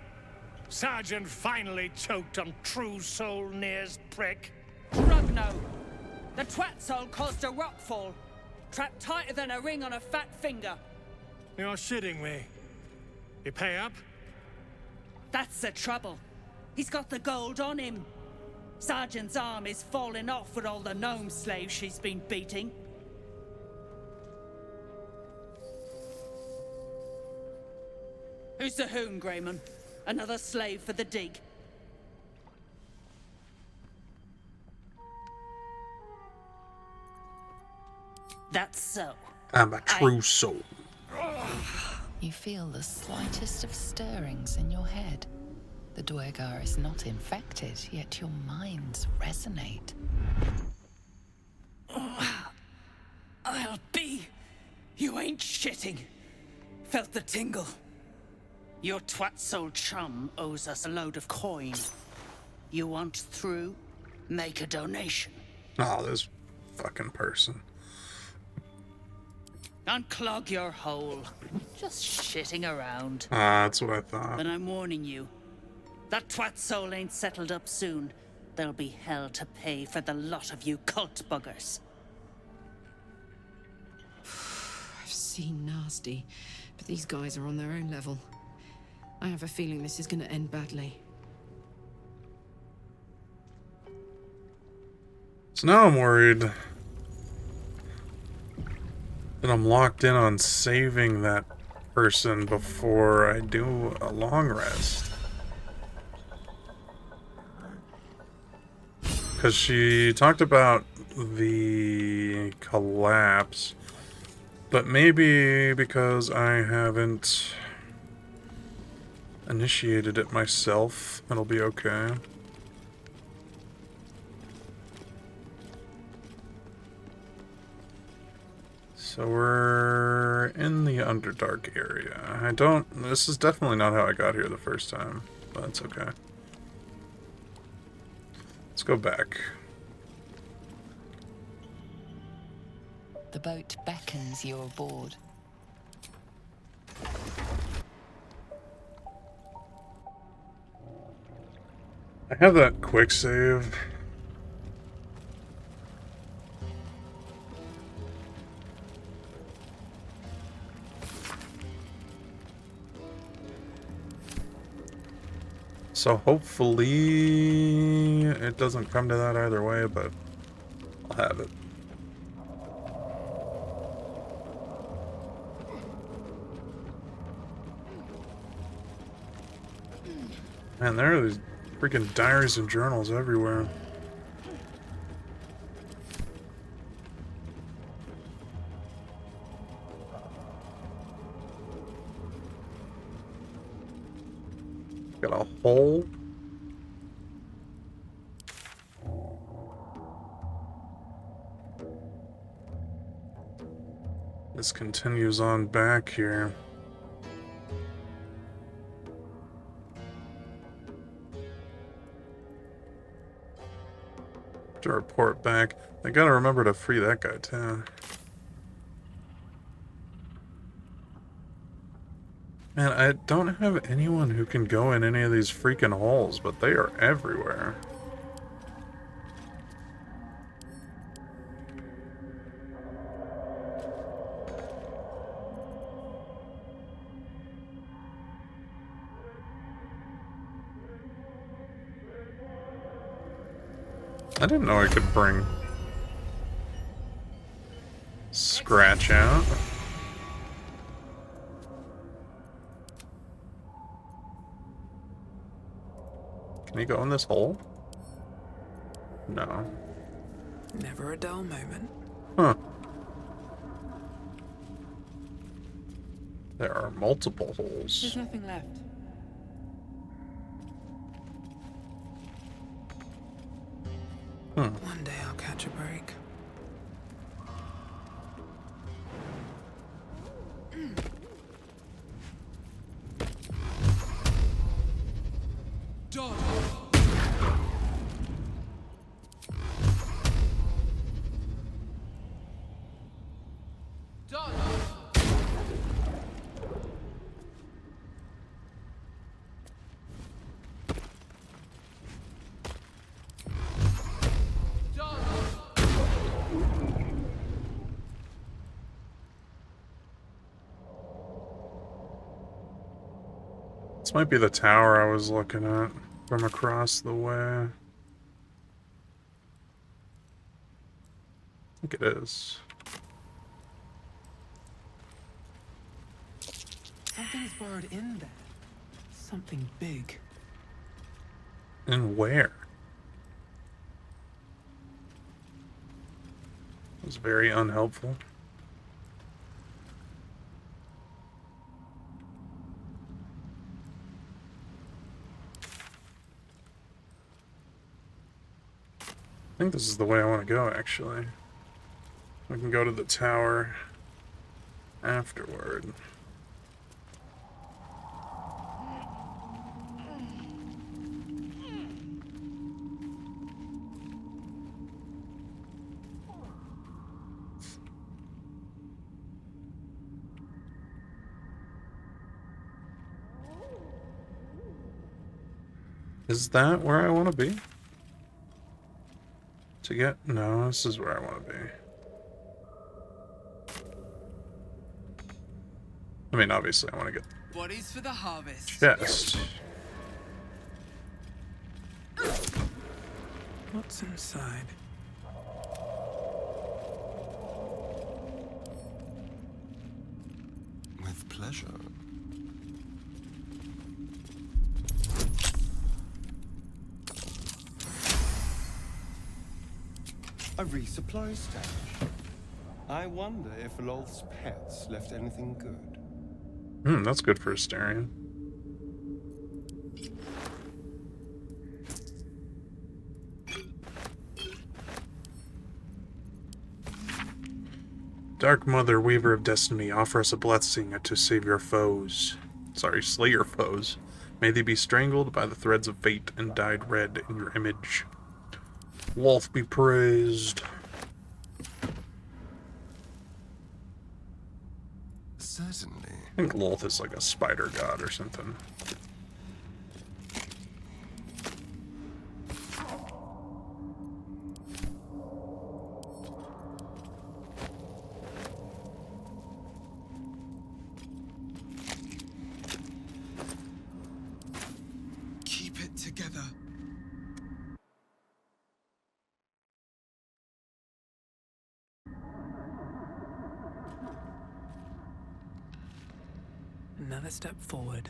Sergeant finally choked on True Soul Near's prick. Rugno! The twat soul caused a rockfall. Trapped tighter than a ring on a fat finger. You're shitting me. You pay up? That's the trouble. He's got the gold on him. Sergeant's arm is falling off with all the gnome slaves she's been beating. Who's the hoon, Greyman? Another slave for the dig? That's so. I'm a true soul. You feel the slightest of stirrings in your head. The Dwergar is not infected, yet your minds resonate. I'll be. You ain't shitting. Felt the tingle. Your twat soul chum owes us a load of coin. You want through? Make a donation. Oh, this fucking person. Unclog your hole. Just shitting around. Ah, that's what I thought. But I'm warning you. That twat soul ain't settled up soon. There'll be hell to pay for the lot of you cult buggers. I've seen nasty, but these guys are on their own level. I have a feeling this is going to end badly. So now I'm worried that I'm locked in on saving that person before I do a long rest. Because she talked about the collapse, but maybe because I haven't initiated it myself, it'll be okay. So we're in the Underdark area. This is definitely not how I got here the first time, but that's okay. Let's go back. The boat beckons you aboard. I have that quick save. So hopefully it doesn't come to that either way, but I'll have it. Man, there are these freaking diaries and journals everywhere. Got a hole. This continues on back here. To report back. I gotta remember to free that guy too. Man, I don't have anyone who can go in any of these freaking holes, but they are everywhere. I didn't know I could bring Scratch out. Can he go in this hole? No. Never a dull moment. Huh. There are multiple holes. There's nothing left. One day I'll catch a break. This might be the tower I was looking at from across the way. I think it is. Something's burrowed in there. Something big. And where? It was very unhelpful. I think this is the way I want to go, actually. We can go to the tower afterward. Is that where I want to be? To get... No, this is where I want to be. I mean, obviously, I want to get... Bodies for the harvest. chest. What's inside? With pleasure. A resupply stash. I wonder if Lolth's pets left anything good. That's good for Astarion. Dark Mother, Weaver of Destiny, offer us a blessing to save your foes. Sorry, slay your foes. May they be strangled by the threads of fate and dyed red in your image. Lolth be praised. Certainly. I think Lolth is like a spider god or something. Keep it together. Another step forward.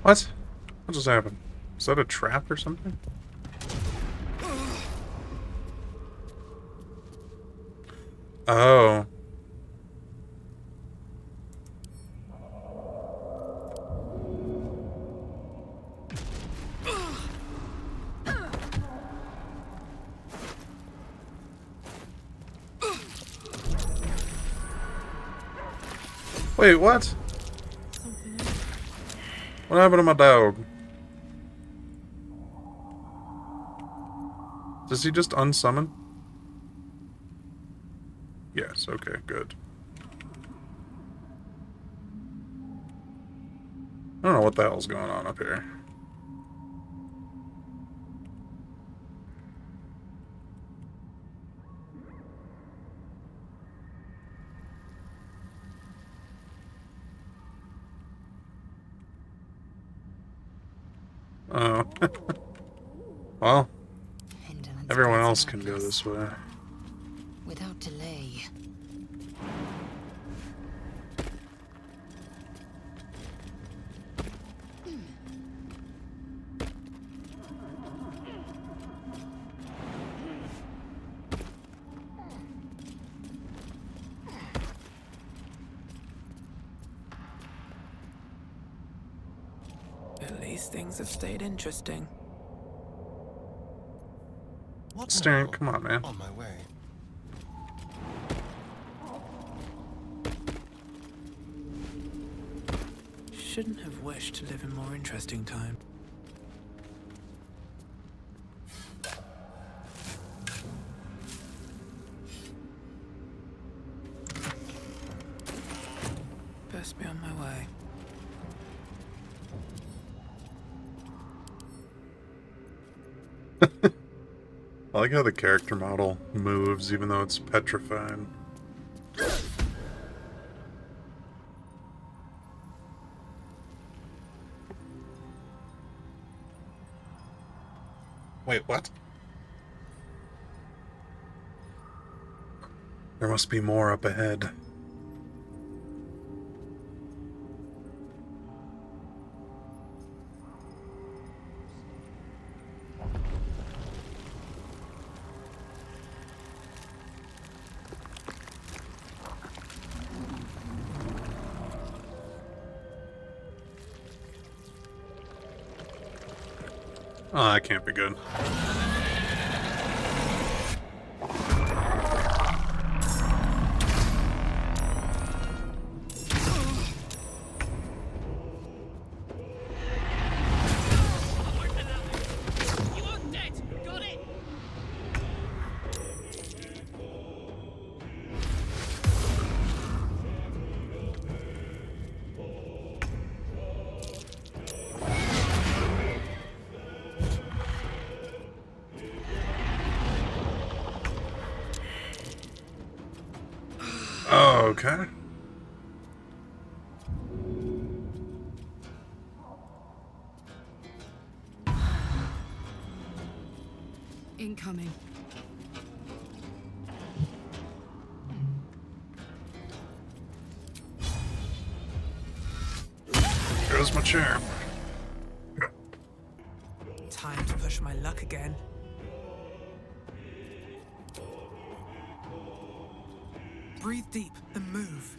What? What just happened? Is that a trap or something? Oh. Wait, what? What happened to my dog? Does he just unsummon? Yes, okay, good. I don't know what the hell's going on up here. Oh. Well, everyone else can go this way. Without delay. At least things have stayed interesting. What Staring, now? come on, man. On my way. Shouldn't have wished to live in more interesting time. Best be on my way. I like how the character model moves even though it's petrified. Wait, what? There must be more up ahead. Oh, that can't be good. You aren't dead! Got it! Oh, okay. Incoming. Goes my chair. Time to push my luck again. Breathe deep and move.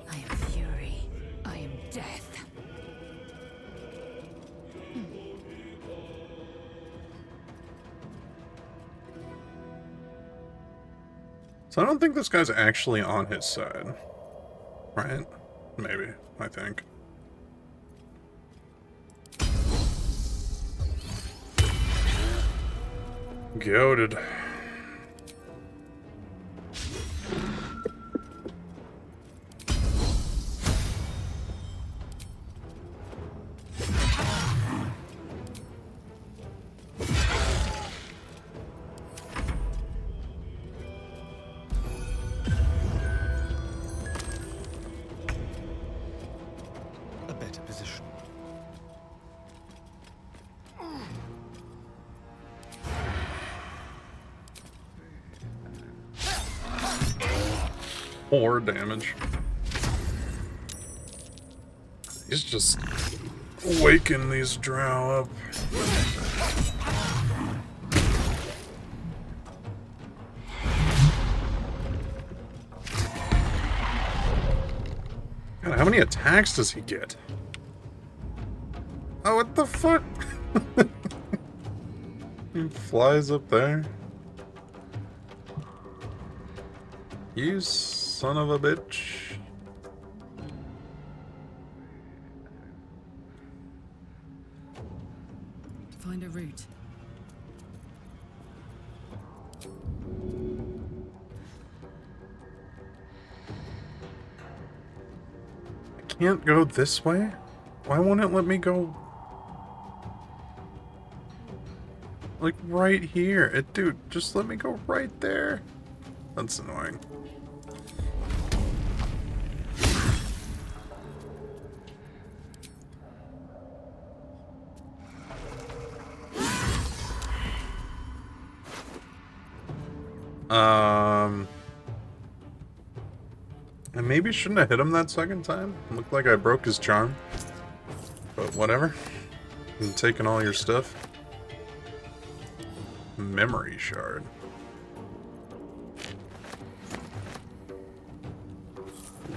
I am fury. I am death. So I don't think this guy's actually on his side. Right? Maybe, I think. Goated. A better position. Or damage. He's just waking these drow up. God, how many attacks does he get? Oh, what the fuck? He flies up there. You son of a bitch. Find a route. I can't go this way? Why won't it let me go? Like right here. Dude, just let me go right there. That's annoying. I maybe shouldn't have hit him that second time. Looked like I broke his charm. But whatever. I'm taking all your stuff. Memory shard.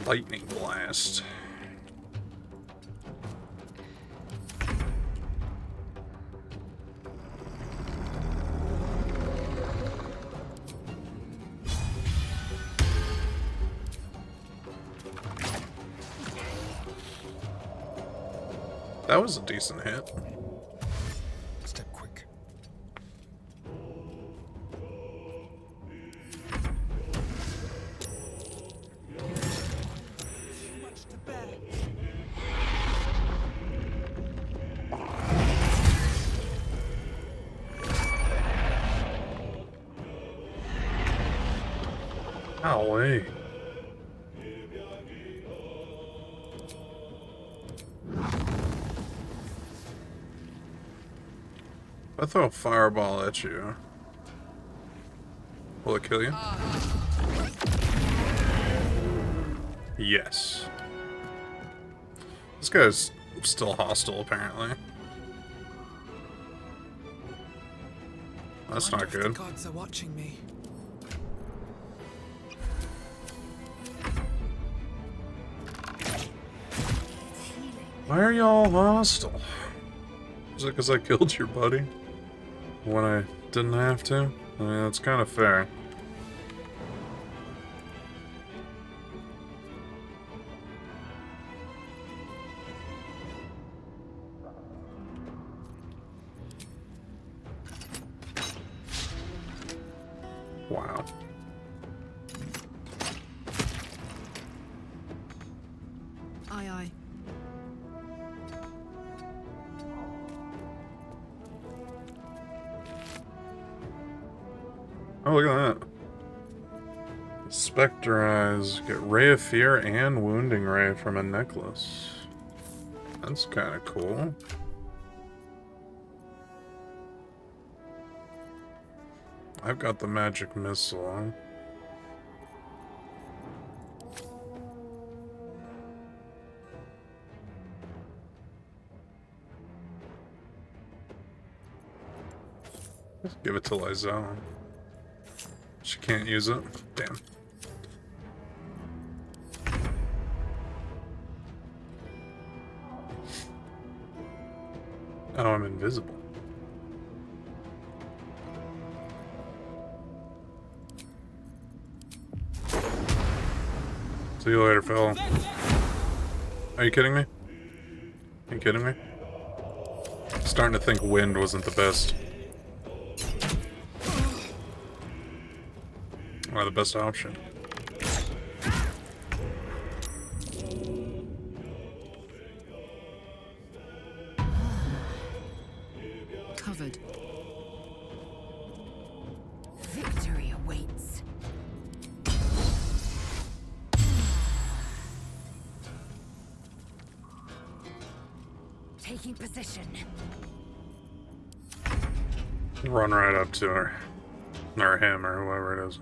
Lightning blast. That was a decent hit. Step quick. Golly. If I throw a fireball at you, will it kill you? Yes. This guy's still hostile, apparently. That's not The good. gods are watching me. Why are y'all hostile? Is it because I killed your buddy when I didn't have to? I mean, that's kind of fair. Wow. Aye, aye. Oh, look at that. Spectre Eyes. Get Ray of Fear and Wounding Ray from a necklace. That's kind of cool. I've got the magic missile. Let's give it to Lizelle. She can't use it. Damn. Oh, I'm invisible. See you later, fella. Are you kidding me? Are you kidding me? Starting to think wind wasn't the best. Or the best option. Covered. Victory awaits. Taking position. Run right up to her. Or him, or whoever it is.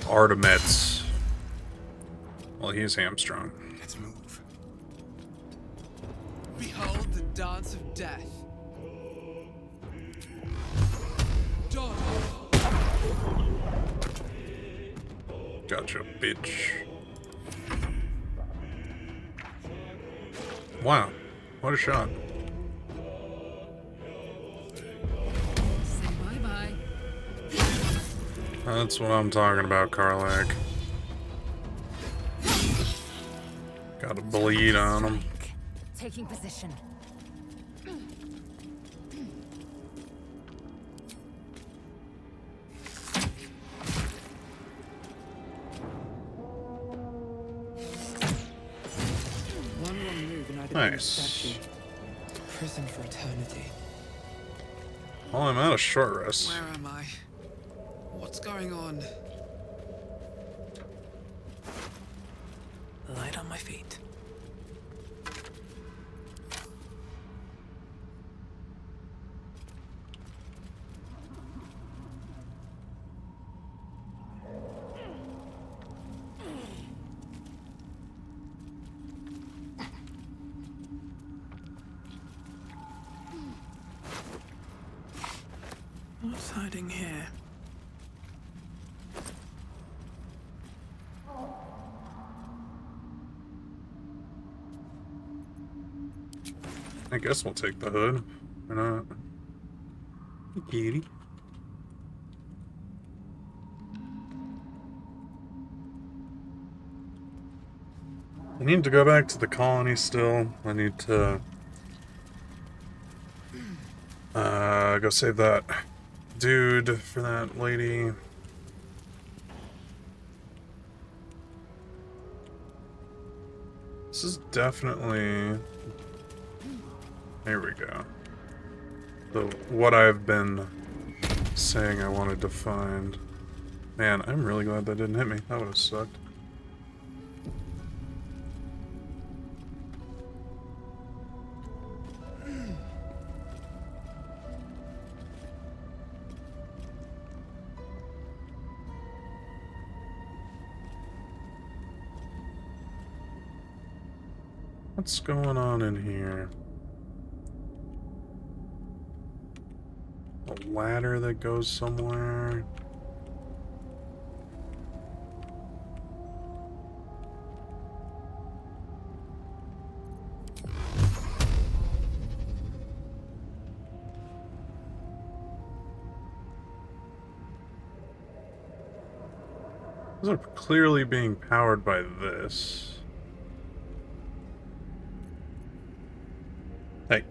Artemis. Well, he's hamstrung. Let's move. Behold the dance of death. Dawn. Gotcha, bitch. Wow. What a shot. Say bye-bye. That's what I'm talking about, Karlak. Gotta bleed on him. Taking position. One wrong move and I'd have been a Nice. statue. Prison for eternity. Well, I'm out of short rest. Where am I? What's going on? Light on my feet. What's hiding here? I guess we'll take the hood. Or not. Kitty. I need to go back to the colony still. I need to go save that dude for that lady. This is definitely... Here we go. What I've been saying I wanted to find. Man, I'm really glad that didn't hit me. That would have sucked. What's going on in here? A ladder that goes somewhere. Those are clearly being powered by this. Hey.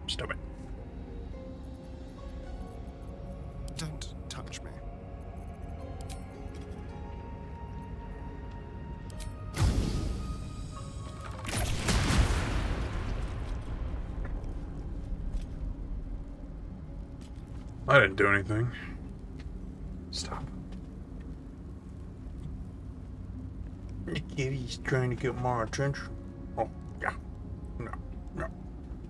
Stop it. Don't touch me. I didn't do anything. Stop. The kitty's trying to get my attention. Oh, yeah. No. No.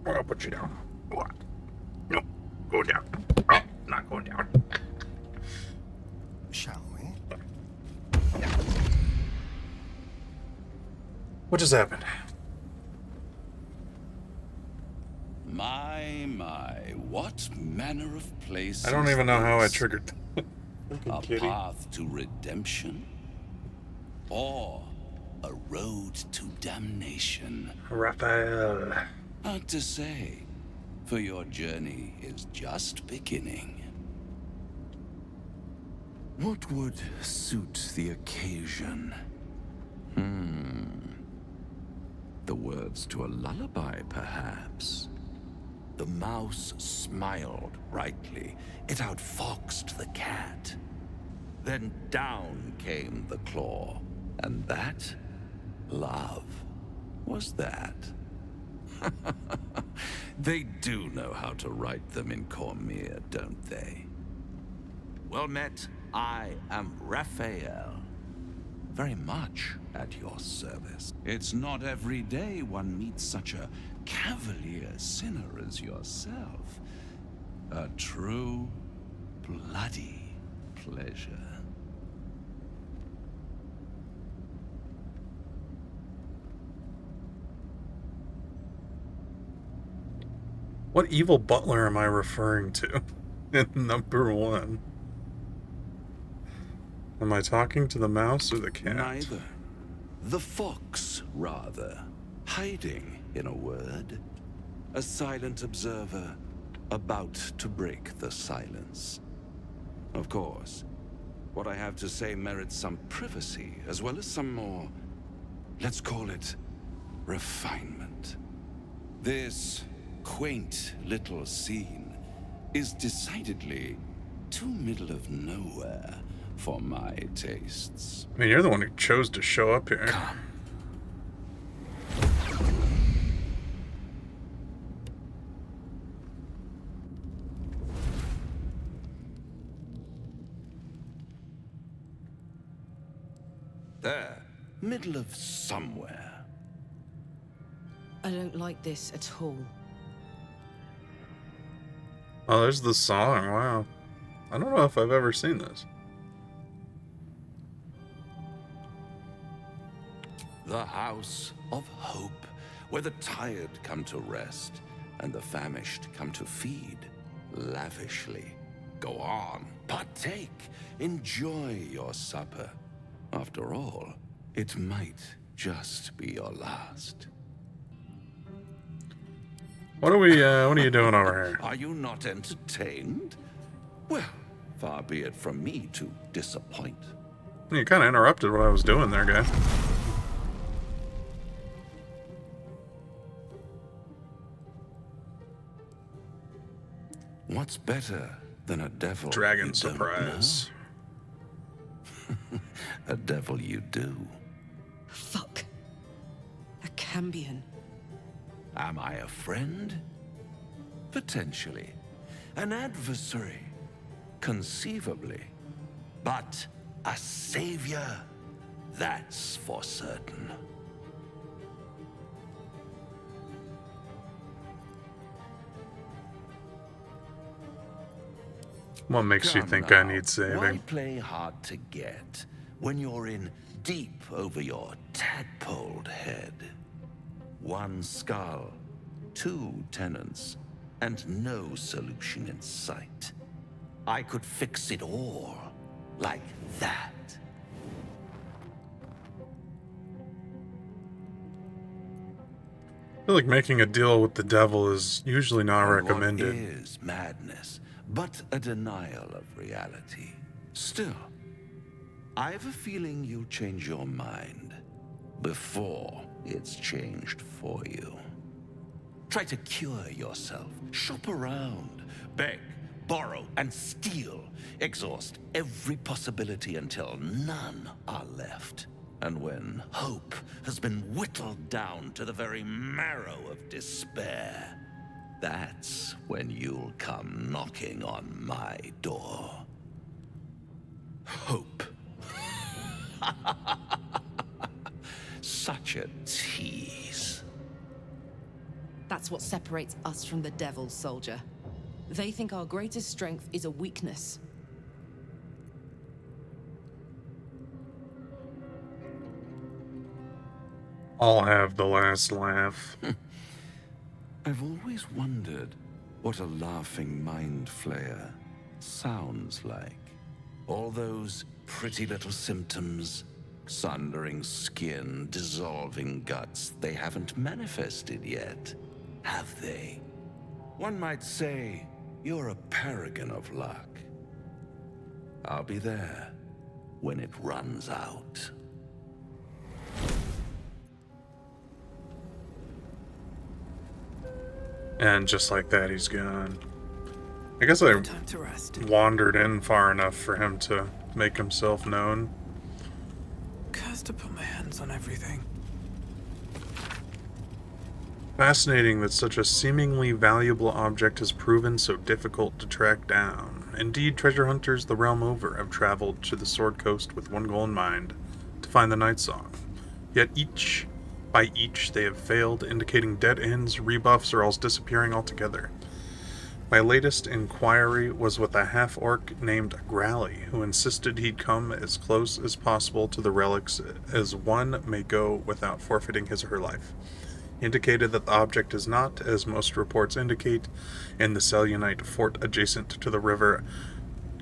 I'll put you down. What? No. Go down. Oh, not going down. Shall we? What just happened? My, what manner of place I don't is even know how I this? triggered that. A Kitty. path to redemption? Or a road to damnation? Raphael. Hard to say, for your journey is just beginning. What would suit the occasion? The words to a lullaby, perhaps. The mouse smiled brightly. It outfoxed the cat. Then down came the claw. And that, love, was that. They do know how to write them in Cormier, don't they? Well met, I am Raphael. Very much at your service. It's not every day one meets such a cavalier sinner as yourself. A true, bloody pleasure. What evil butler am I referring to in number 1? Am I talking to the mouse or the cat? Neither. The fox, rather. Hiding, in a word. A silent observer, about to break the silence. Of course, what I have to say merits some privacy, as well as some more, let's call it, refinement. This quaint little scene is decidedly too middle of nowhere for my tastes. I mean, you're the one who chose to show up here. Come. There, middle of somewhere. I don't like this at all. Oh, there's the song. Wow. I don't know if I've ever seen this. The house of hope, where the tired come to rest and the famished come to feed lavishly. Go on, partake, enjoy your supper. After all, it might just be your last. What are you doing over here? Are you not entertained? Well, far be it from me to disappoint. You kind of interrupted what I was doing there, guy. What's better than a devil Dragon you don't surprise. know? A devil you do. Fuck. A Cambion. Am I a friend? Potentially. An adversary? Conceivably. But a savior? That's for certain. What makes you Come think now, I need Why saving? play hard to get when you're in deep over your tadpoled head? One skull, two tenants, and no solution in sight. I could fix it all like that. I feel like making a deal with the devil is usually not And recommended. what is madness but a denial of reality? Still, I have a feeling you'll change your mind before it's changed for you. Try to cure yourself. Shop around. Beg, borrow, and steal. Exhaust every possibility until none are left. And when hope has been whittled down to the very marrow of despair, that's when you'll come knocking on my door. Hope. Such a tease. That's what separates us from the devil, soldier. They think our greatest strength is a weakness. I'll have the last laugh. I've always wondered what a laughing mind flayer sounds like. All those pretty little symptoms, sundering skin, dissolving guts, they haven't manifested yet, have they? One might say you're a paragon of luck. I'll be there when it runs out. And just like that, he's gone. I guess I Time to rest. wandered in far enough for him to make himself known. Cursed to put my hands on everything. Fascinating that such a seemingly valuable object has proven so difficult to track down. Indeed, treasure hunters the realm over have traveled to the Sword Coast with one goal in mind, to find the Night Song. Yet by each they have failed, indicating dead ends, rebuffs, or else disappearing altogether. My latest inquiry was with a half-orc named Grally, who insisted he'd come as close as possible to the relics as one may go without forfeiting his or her life. He indicated that the object is not, as most reports indicate, in the Selunite fort adjacent to the river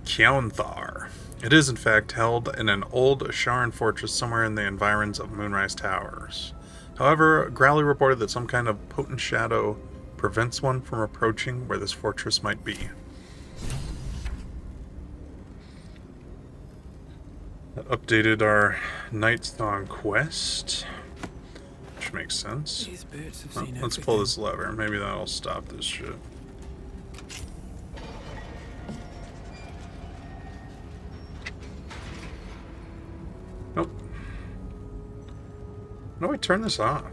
Kjaunthar. It is, in fact, held in an old Asharan fortress somewhere in the environs of Moonrise Towers. However, Grally reported that some kind of potent shadow prevents one from approaching where this fortress might be. That updated our Night Song quest, which makes sense. These boots have Oh, seen let's pull this lever. Maybe that'll stop this shit. Nope. How do I turn this off?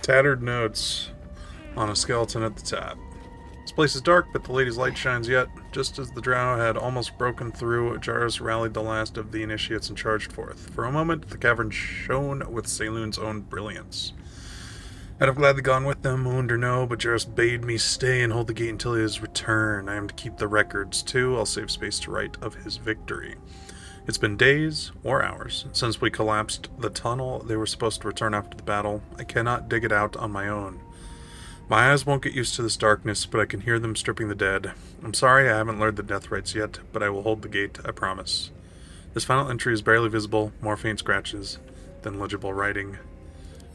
Tattered notes on a skeleton at the top. This place is dark, but the lady's light shines yet. Just as the drow had almost broken through, Jarus rallied the last of the initiates and charged forth. For a moment, the cavern shone with Selûne's own brilliance. I'd have gladly gone with them, wound or no, but Jarus bade me stay and hold the gate until his return. I am to keep the records, too. I'll save space to write of his victory. It's been days, or hours, since we collapsed the tunnel they were supposed to return after the battle. I cannot dig it out on my own. My eyes won't get used to this darkness, but I can hear them stripping the dead. I'm sorry I haven't learned the death rites yet, but I will hold the gate, I promise. This final entry is barely visible, more faint scratches than legible writing.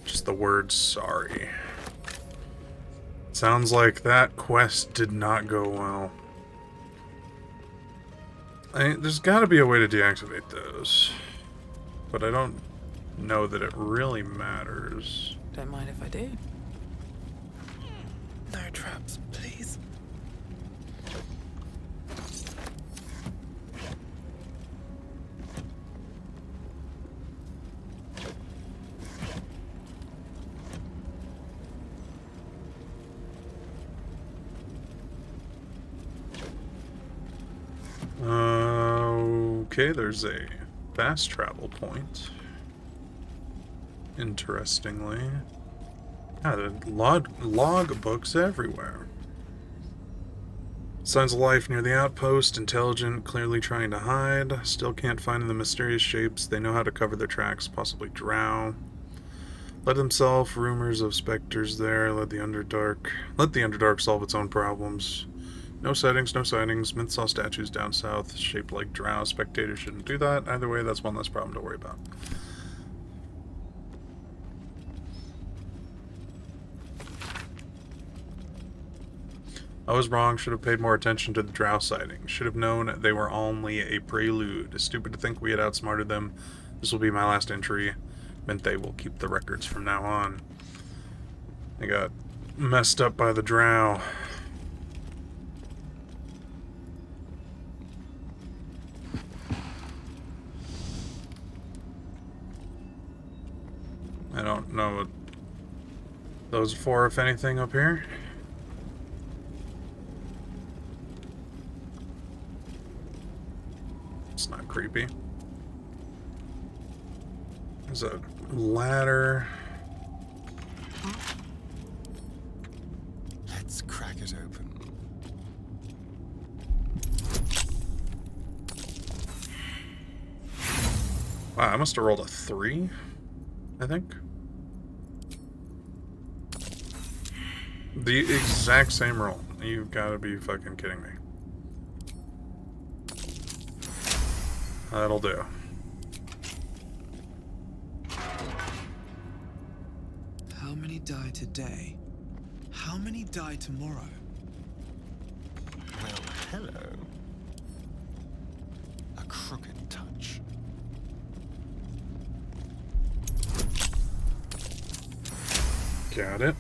Just the word sorry. Sounds like that quest did not go well. There's gotta be a way to deactivate those. But I don't know that it really matters. Don't mind if I do. No traps, please. Okay, there's a fast travel point. Interestingly. Yeah, there are log books everywhere. Signs of life near the outpost, intelligent, clearly trying to hide. Still can't find the mysterious shapes. They know how to cover their tracks, possibly drow. Let themselves, rumors of specters there. Let the Underdark solve its own problems. No sightings, no sightings. Myth saw statues down south, shaped like drow. Spectators shouldn't do that. Either way, that's one less problem to worry about. I was wrong. Should have paid more attention to the drow sightings. Should have known they were only a prelude. Stupid to think we had outsmarted them. This will be my last entry. Meant they will keep the records from now on. They got messed up by the drow. I don't know what those are for, if anything, up here. It's not creepy. There's a ladder. Let's crack it open. Wow, I must have rolled a 3, I think. The exact same roll. You've got to be fucking kidding me. That'll do. How many die today? How many die tomorrow? Well, hello. A crooked touch. Got it.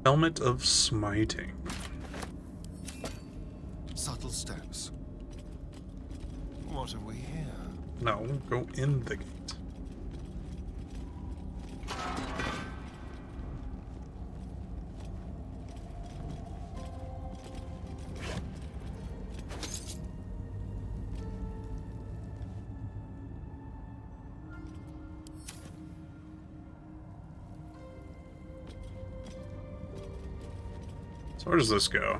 Helmet of Smiting. Subtle steps. What have we here? No, go in the gate. So where does this go?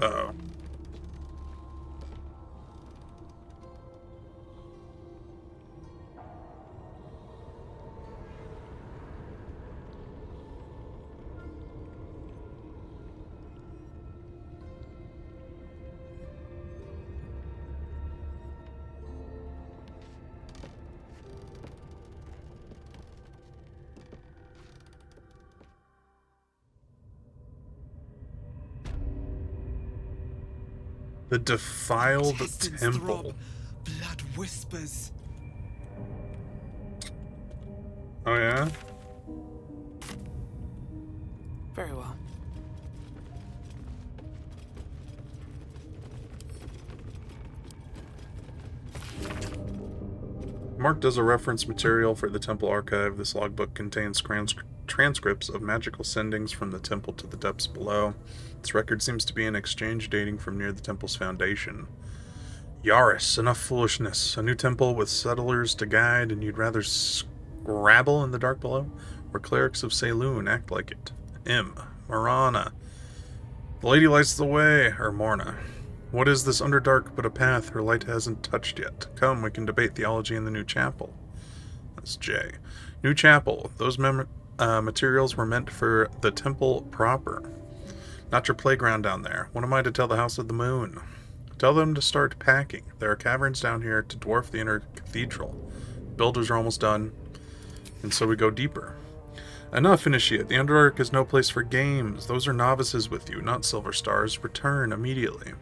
Uh-oh. The defiled Intestines temple. throb, blood whispers. Oh yeah? Very well. Mark does a reference material for the temple archive. This logbook contains transcripts of magical sendings from the temple to the depths below. This record seems to be an exchange dating from near the temple's foundation. Yaris, enough foolishness. A new temple with settlers to guide, and you'd rather scrabble in the dark below? Or clerics of Saloon act like it? Morana. The lady lights the way, or Morna. What is this Underdark but a path her light hasn't touched yet? Come, we can debate theology in the new chapel. That's J. New chapel. Those materials were meant for the temple proper. Not your playground down there. What am I to tell the House of the Moon? Tell them to start packing. There are caverns down here to dwarf the inner cathedral. Builders are almost done, and so we go deeper. Enough, Initiate. The Underdark is no place for games. Those are novices with you, not Silver Stars. Return immediately.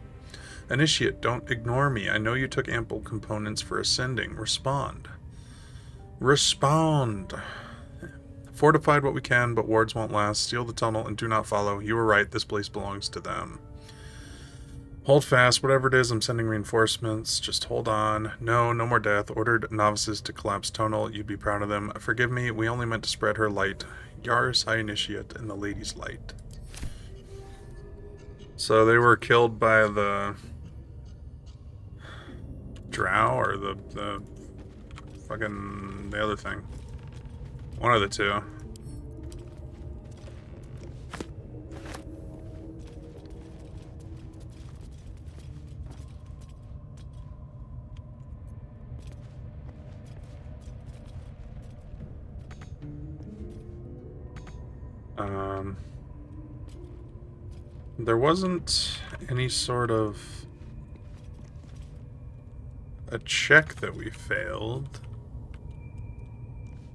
Initiate, don't ignore me. I know you took ample components for ascending. Respond. Respond. Fortified what we can, but wards won't last. Steal the tunnel and do not follow. You were right. This place belongs to them. Hold fast. Whatever it is, I'm sending reinforcements. Just hold on. No, no more death. Ordered novices to collapse tunnel. You'd be proud of them. Forgive me. We only meant to spread her light. Yars, High Initiate, and the Lady's Light. So they were killed by the drow or the fucking the other thing. One of the two. There wasn't any sort of a check that we failed.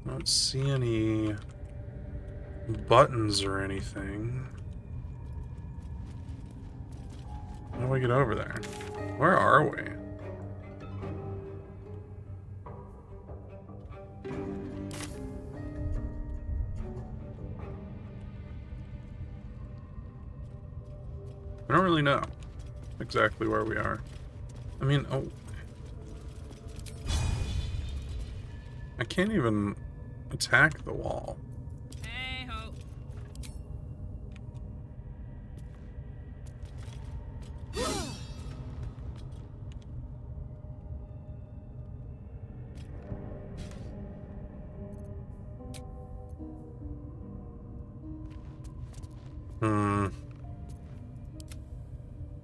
I don't see any buttons or anything. How do we get over there? Where are we? I don't really know exactly where we are. I mean, oh. I can't even attack the wall. Hey-ho.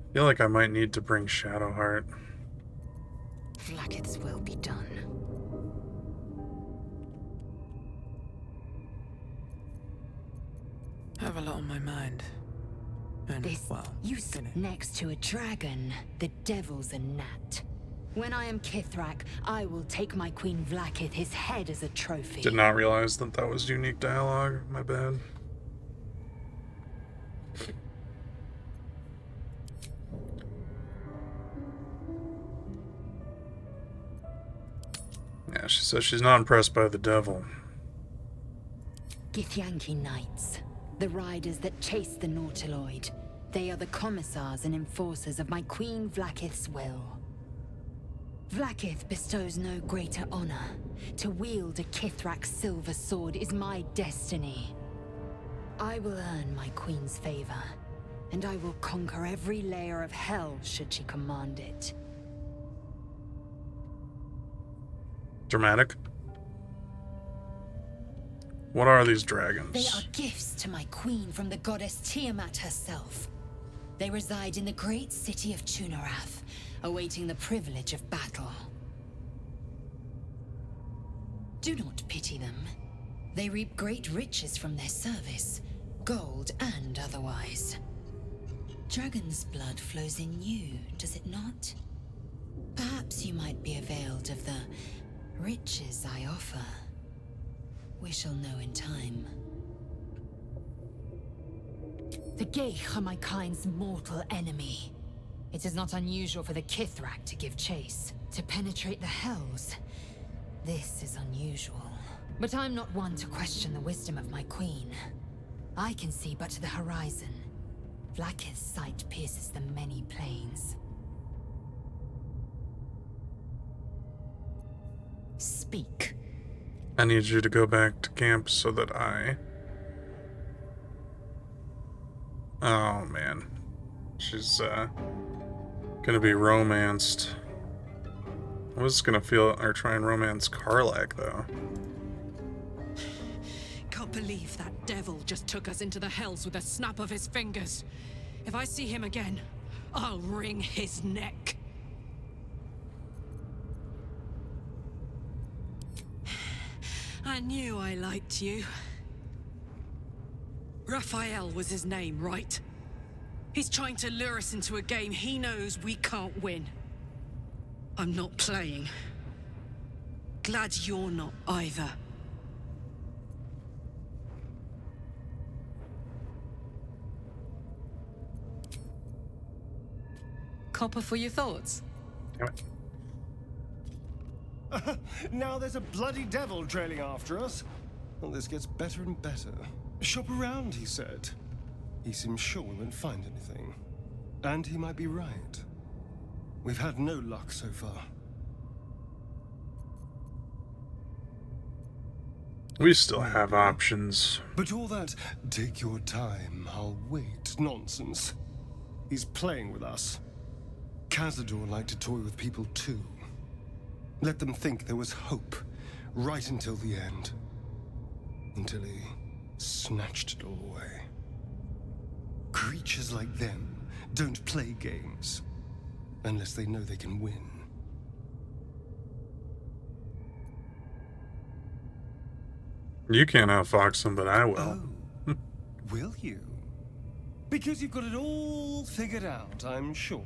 I feel like I might need to bring Shadowheart. Vlaakith's will be done. I have a lot on my mind. And, This well, you sit next to a dragon. The devil's a gnat. When I am Kithrak, I will take my Queen Vlaakith his head as a trophy. Did not realize that that was unique dialogue. My bad. Yeah, she says she's not impressed by the devil. Githyanki Knights, the riders that chase the Nautiloid. They are the commissars and enforcers of my Queen Vlaakith's will. Vlaakith bestows no greater honor. To wield a Kithrak's silver sword is my destiny. I will earn my queen's favor, and I will conquer every layer of hell should she command it. Dramatic. What are these dragons? They are gifts to my queen from the goddess Tiamat herself. They reside in the great city of Tunarath, awaiting the privilege of battle. Do not pity them. They reap great riches from their service, gold and otherwise. Dragon's blood flows in you, does it not? Perhaps you might be availed of the riches I offer. We shall know in time. The Geich are my kind's mortal enemy. It is not unusual for the Kithrak to give chase, to penetrate the Hells. This is unusual. But I'm not one to question the wisdom of my queen. I can see but to the horizon. Vlaakith's sight pierces the many planes. Speak. I need you to go back to camp so that Oh, man. She's, gonna be romanced. I was gonna try and romance Karlak, though. Can't believe that devil just took us into the hells with a snap of his fingers. If I see him again, I'll wring his neck. I knew I liked you. Raphael was his name, right? He's trying to lure us into a game he knows we can't win. I'm not playing. Glad you're not either. Copper for your thoughts? Damn it. Now there's a bloody devil trailing after us. Well, this gets better and better. Shop around, he said. He seems sure we won't find anything. And he might be right. We've had no luck so far. We still have options. But all that, take your time, I'll wait, nonsense. He's playing with us. Cazador liked to toy with people too. Let them think there was hope, right until the end. Until he snatched it all away. Creatures like them don't play games, unless they know they can win. You can't outfox them, but I will. Oh, will you? Because you've got it all figured out, I'm sure.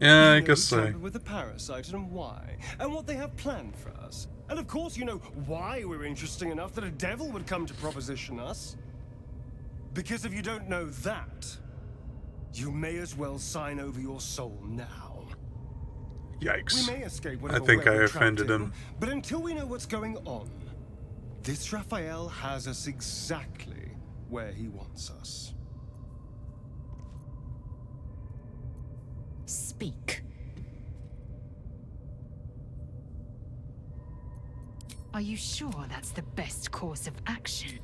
Yeah, I You know guess who so. tampered with the parasite and why, and what they have planned for us. And of course you know why we're interesting enough that a devil would come to proposition us. Because if you don't know that, you may as well sign over your soul now. Yikes. We may escape I whatever think way I we're trapped offended in, him. but until we know what's going on, this Raphael has us exactly where he wants us. Speak. Are you sure that's the best course of action?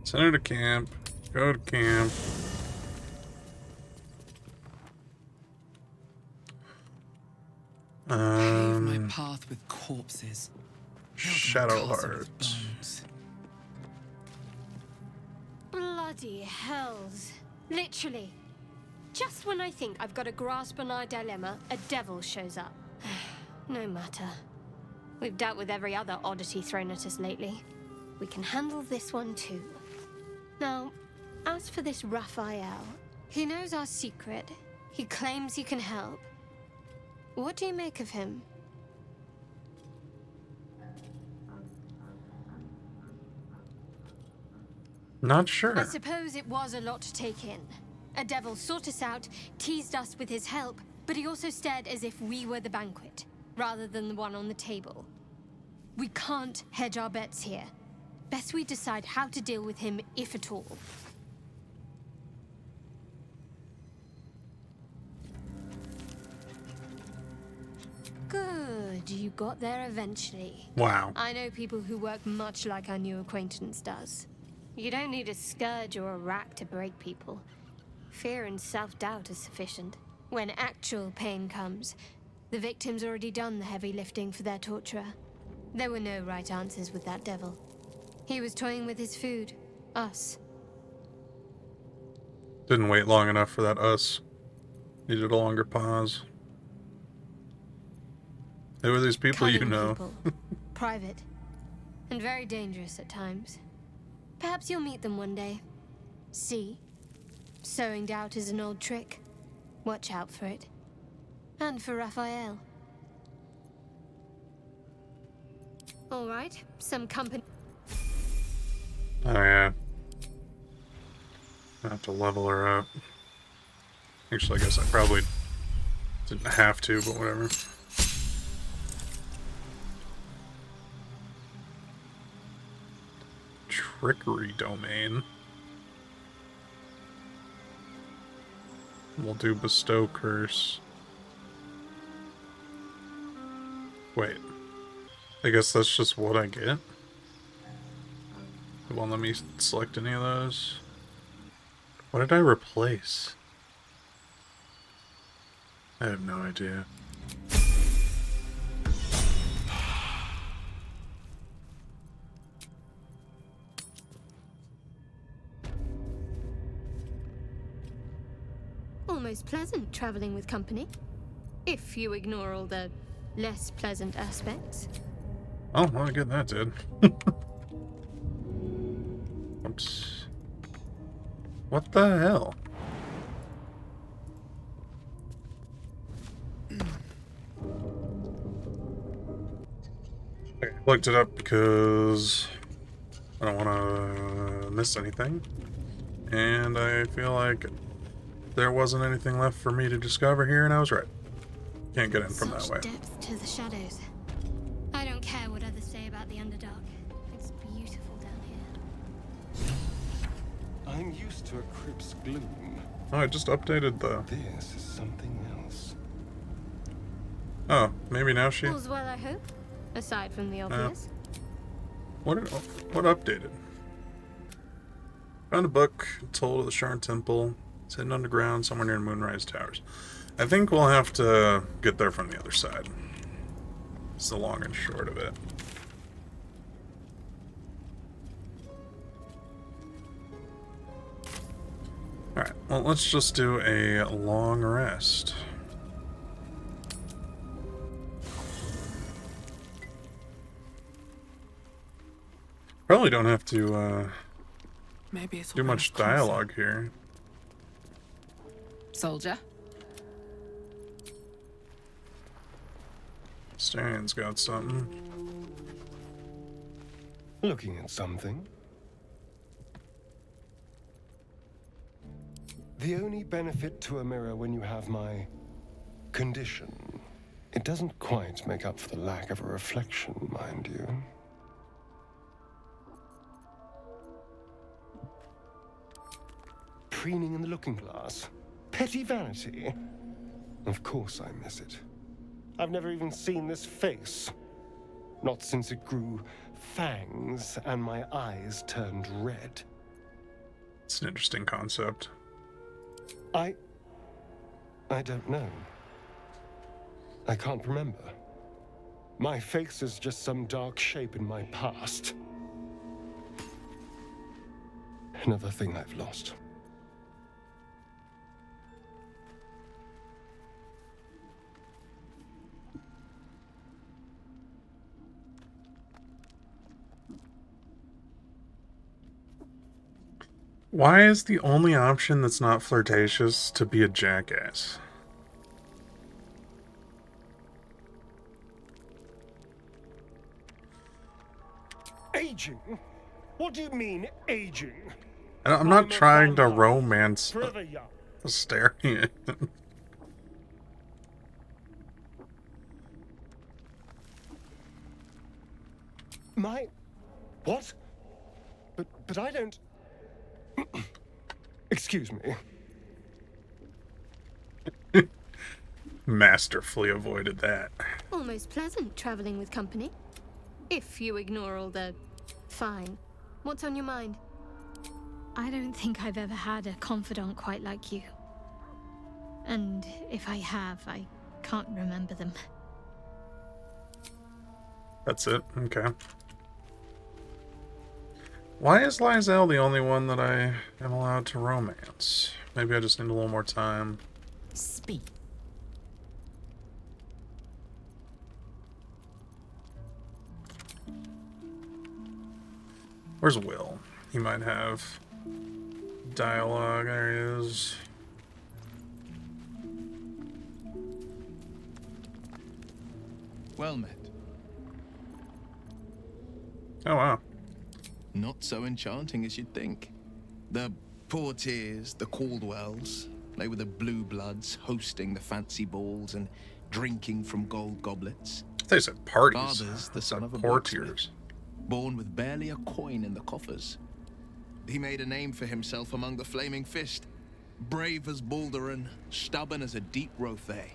Send her to camp. Go to camp. Pave my path with corpses. Build my castle with Shadowheart. bones. Bloody hells. Literally. Just when I think I've got a grasp on our dilemma, a devil shows up. No matter. We've dealt with every other oddity thrown at us lately. We can handle this one too. Now, as for this Raphael, he knows our secret. He claims he can help. What do you make of him? Not I sure. suppose it was a lot to take in. A devil sought us out, teased us with his help, but he also stared as if we were the banquet, rather than the one on the table. We can't hedge our bets here. Best we decide how to deal with him, if at all. Good, you got there eventually. Wow. I know people who work much like our new acquaintance does. You don't need a scourge or a rack to break people. Fear and self-doubt is sufficient. When actual pain comes, the victim's already done the heavy lifting for their torturer. There were no right answers with that devil. He was toying with his food. Us. Didn't wait long enough for that us. Needed a longer pause. Who are these people you Cunning know? people. Private. And very dangerous at times. Perhaps you'll meet them one day. See? Sowing doubt is an old trick. Watch out for it. And for Raphael. All right, some company. Oh yeah. I have to level her up. Actually, I guess I probably didn't have to, but whatever. Trickery domain. We'll do bestow curse. Wait. I guess that's just what I get? It won't let me select any of those. What did I replace? I have no idea. Almost pleasant traveling with company. If you ignore all the less pleasant aspects. Oh, well, I get that, did. Oops. What the hell? I looked it up because I don't want to miss anything. And I feel like there wasn't anything left for me to discover here, and I was right. Can't get in from that way. Such depth to the shadows. I don't care what others say about the Underdark. It's beautiful down here. I'm used to a crypt's gloom. Oh, I just updated the... This is something else. Oh, maybe now she... All's well, I hope. Aside from the obvious. What updated? Found a book told of the Sharn Temple. It's hidden underground somewhere near Moonrise Towers. I think we'll have to get there from the other side. It's the long and short of it. Alright, well, let's just do a long rest. Probably don't have to Maybe it's do much dialogue here. Soldier? Stan's got something. Looking at something. The only benefit to a mirror when you have my condition, it doesn't quite make up for the lack of a reflection, mind you. Preening in the looking glass. Petty vanity. Of course I miss it. I've never even seen this face. Not since it grew fangs and my eyes turned red. It's an interesting concept. I don't know. I can't remember. My face is just some dark shape in my past. Another thing I've lost. Why is the only option that's not flirtatious to be a jackass? Aging? What do you mean, aging? I'm not trying to romance Forever young. Astarion. My... What? But I don't... Excuse me. Masterfully avoided that. Almost pleasant traveling with company. If you ignore all the... Fine. What's on your mind? I don't think I've ever had a confidant quite like you. And if I have, I can't remember them. That's it? Okay. Why is Lysel the only one that I am allowed to romance? Maybe I just need a little more time. Speak. Where's Will? He might have dialogue. There he is. Well met. Oh, wow. Not so enchanting as you'd think. The Portiers, the Caldwells, they were the blue bloods hosting the fancy balls and drinking from gold goblets. They said parties. Father's the son of a Portiers. blacksmith, born with barely a coin in the coffers. He made a name for himself among the Flaming Fist. Brave as Baldur and stubborn as a deep Rothay.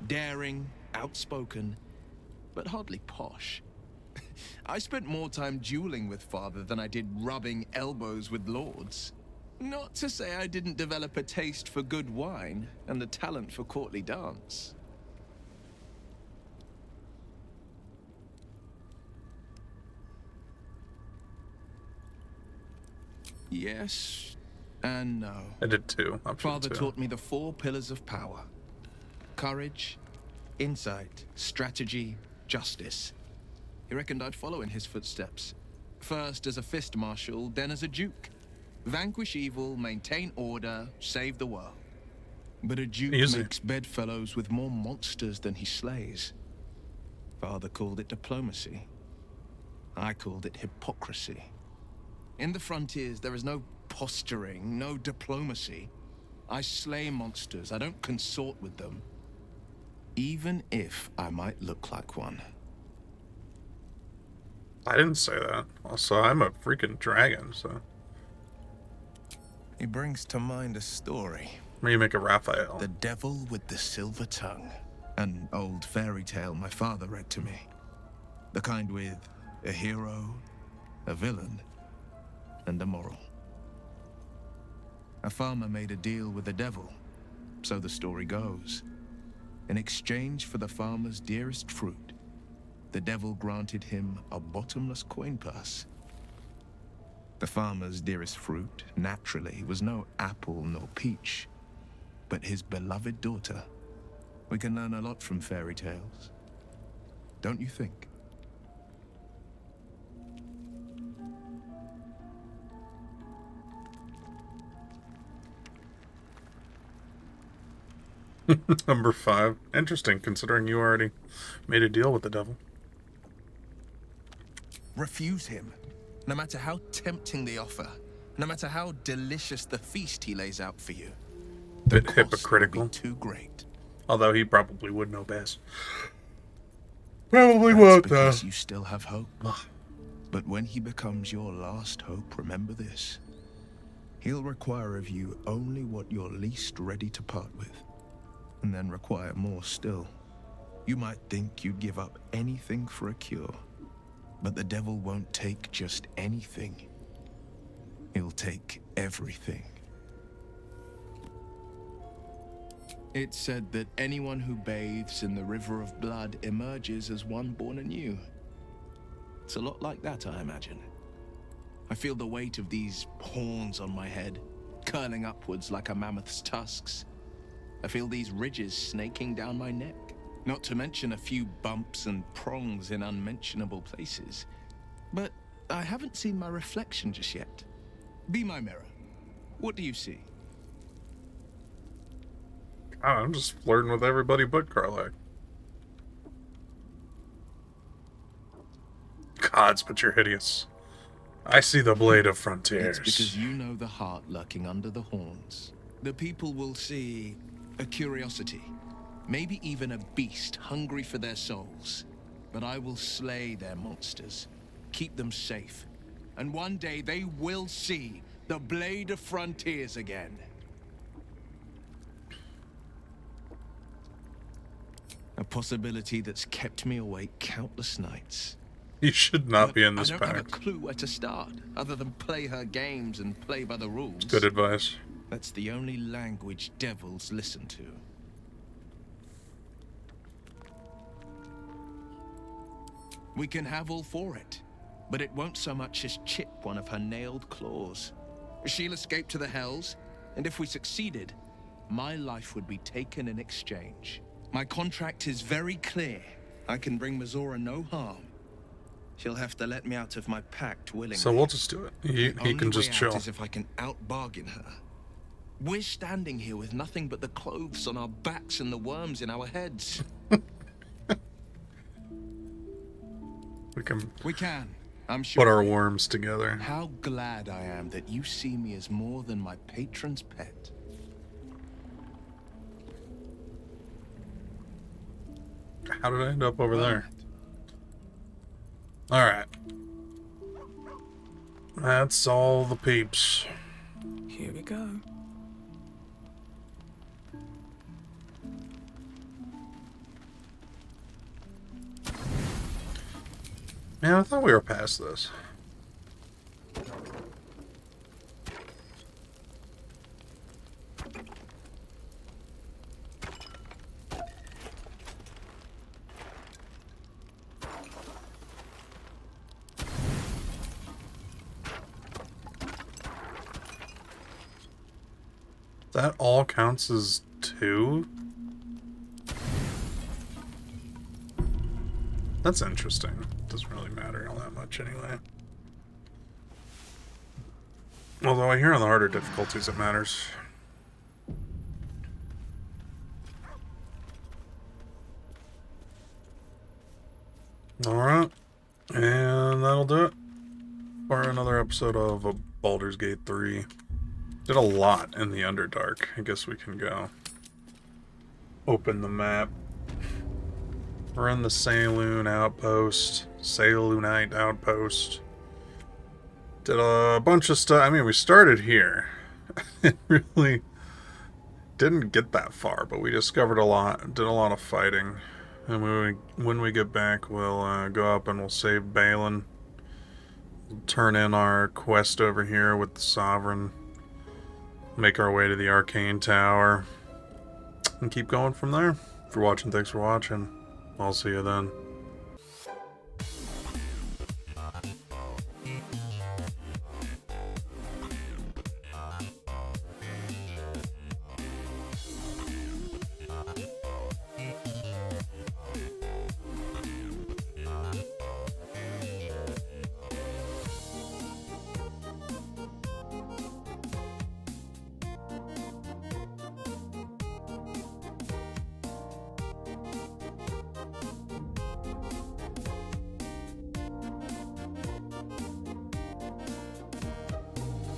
Daring, outspoken, but hardly posh. I spent more time dueling with father than I did rubbing elbows with lords. Not to say I didn't develop a taste for good wine and a talent for courtly dance. Yes and no. I did too. Father taught me the 4 pillars of power. Courage, insight, strategy, justice. He reckoned I'd follow in his footsteps. First as a fist marshal, then as a duke. Vanquish evil, maintain order, save the world. But a duke Easy. makes bedfellows with more monsters than he slays. Father called it diplomacy. I called it hypocrisy. In the frontiers, there is no posturing, no diplomacy. I slay monsters, I don't consort with them. Even if I might look like one. I didn't say that. Also, I'm a freaking dragon, so. He brings to mind a story. Maybe make a Raphael. The Devil with the Silver Tongue. An old fairy tale my father read to me. The kind with a hero, a villain, and a moral. A farmer made a deal with the devil, so the story goes. In exchange for the farmer's dearest fruit, the devil granted him a bottomless coin purse. The farmer's dearest fruit, naturally, was no apple nor peach, but his beloved daughter. We can learn a lot from fairy tales, don't you think? Number 5. Interesting, considering you already made a deal with the devil. Refuse him, no matter how tempting the offer, no matter how delicious the feast he lays out for you. The Bit cost hypocritical. will be too great. Although he probably would know best. Probably That's won't, though. because you still have hope. But when he becomes your last hope, remember this. He'll require of you only what you're least ready to part with, and then require more still. You might think you'd give up anything for a cure, but the devil won't take just anything. He'll take everything. It's said that anyone who bathes in the river of blood emerges as one born anew. It's a lot like that, I imagine. I feel the weight of these horns on my head, curling upwards like a mammoth's tusks. I feel these ridges snaking down my neck, not to mention a few bumps and prongs in unmentionable places. But I haven't seen my reflection just yet. Be my mirror. What do you see? I'm just flirting with everybody but Karlach. Gods, but you're hideous. I see the blade of frontiers. It's because you know the heart lurking under the horns. The people will see a curiosity, maybe even a beast hungry for their souls. But I will slay their monsters, keep them safe, and one day they will see the blade of frontiers again. A possibility that's kept me awake countless nights. You should not be in this I don't have a pact. clue where to start, other than play her games and play by the rules. Good advice. That's the only language devils listen to. We can have all for it, but it won't so much as chip one of her nailed claws. She'll escape to the hells, and if we succeeded, my life would be taken in exchange. My contract is very clear. I can bring Mizora no harm. She'll have to let me out of my pact willingly. So we'll just do it. He can just chill. Is if I can out-bargain her. We're standing here with nothing but the clothes on our backs and the worms in our heads. We can. I'm sure. Put our worms together. How glad I am that you see me as more than my patron's pet. How did I end up over there? Alright. That's all the peeps. Here we go. Man, I thought we were past this. That all counts as 2? That's interesting. Doesn't really matter all that much anyway. Although I hear on the harder difficulties it matters. Alright. And that'll do it for another episode of Baldur's Gate 3. Did a lot in the Underdark. I guess we can go open the map. We're in the Saloon Outpost. Saloonite Outpost. Did a bunch of stuff. I mean, we started here. It really didn't get that far, but we discovered a lot. Did a lot of fighting. And when we get back, we'll go up and we'll save Balin. We'll turn in our quest over here with the Sovereign. Make our way to the Arcane Tower. And keep going from there. If you're watching, thanks for watching. I'll see you then.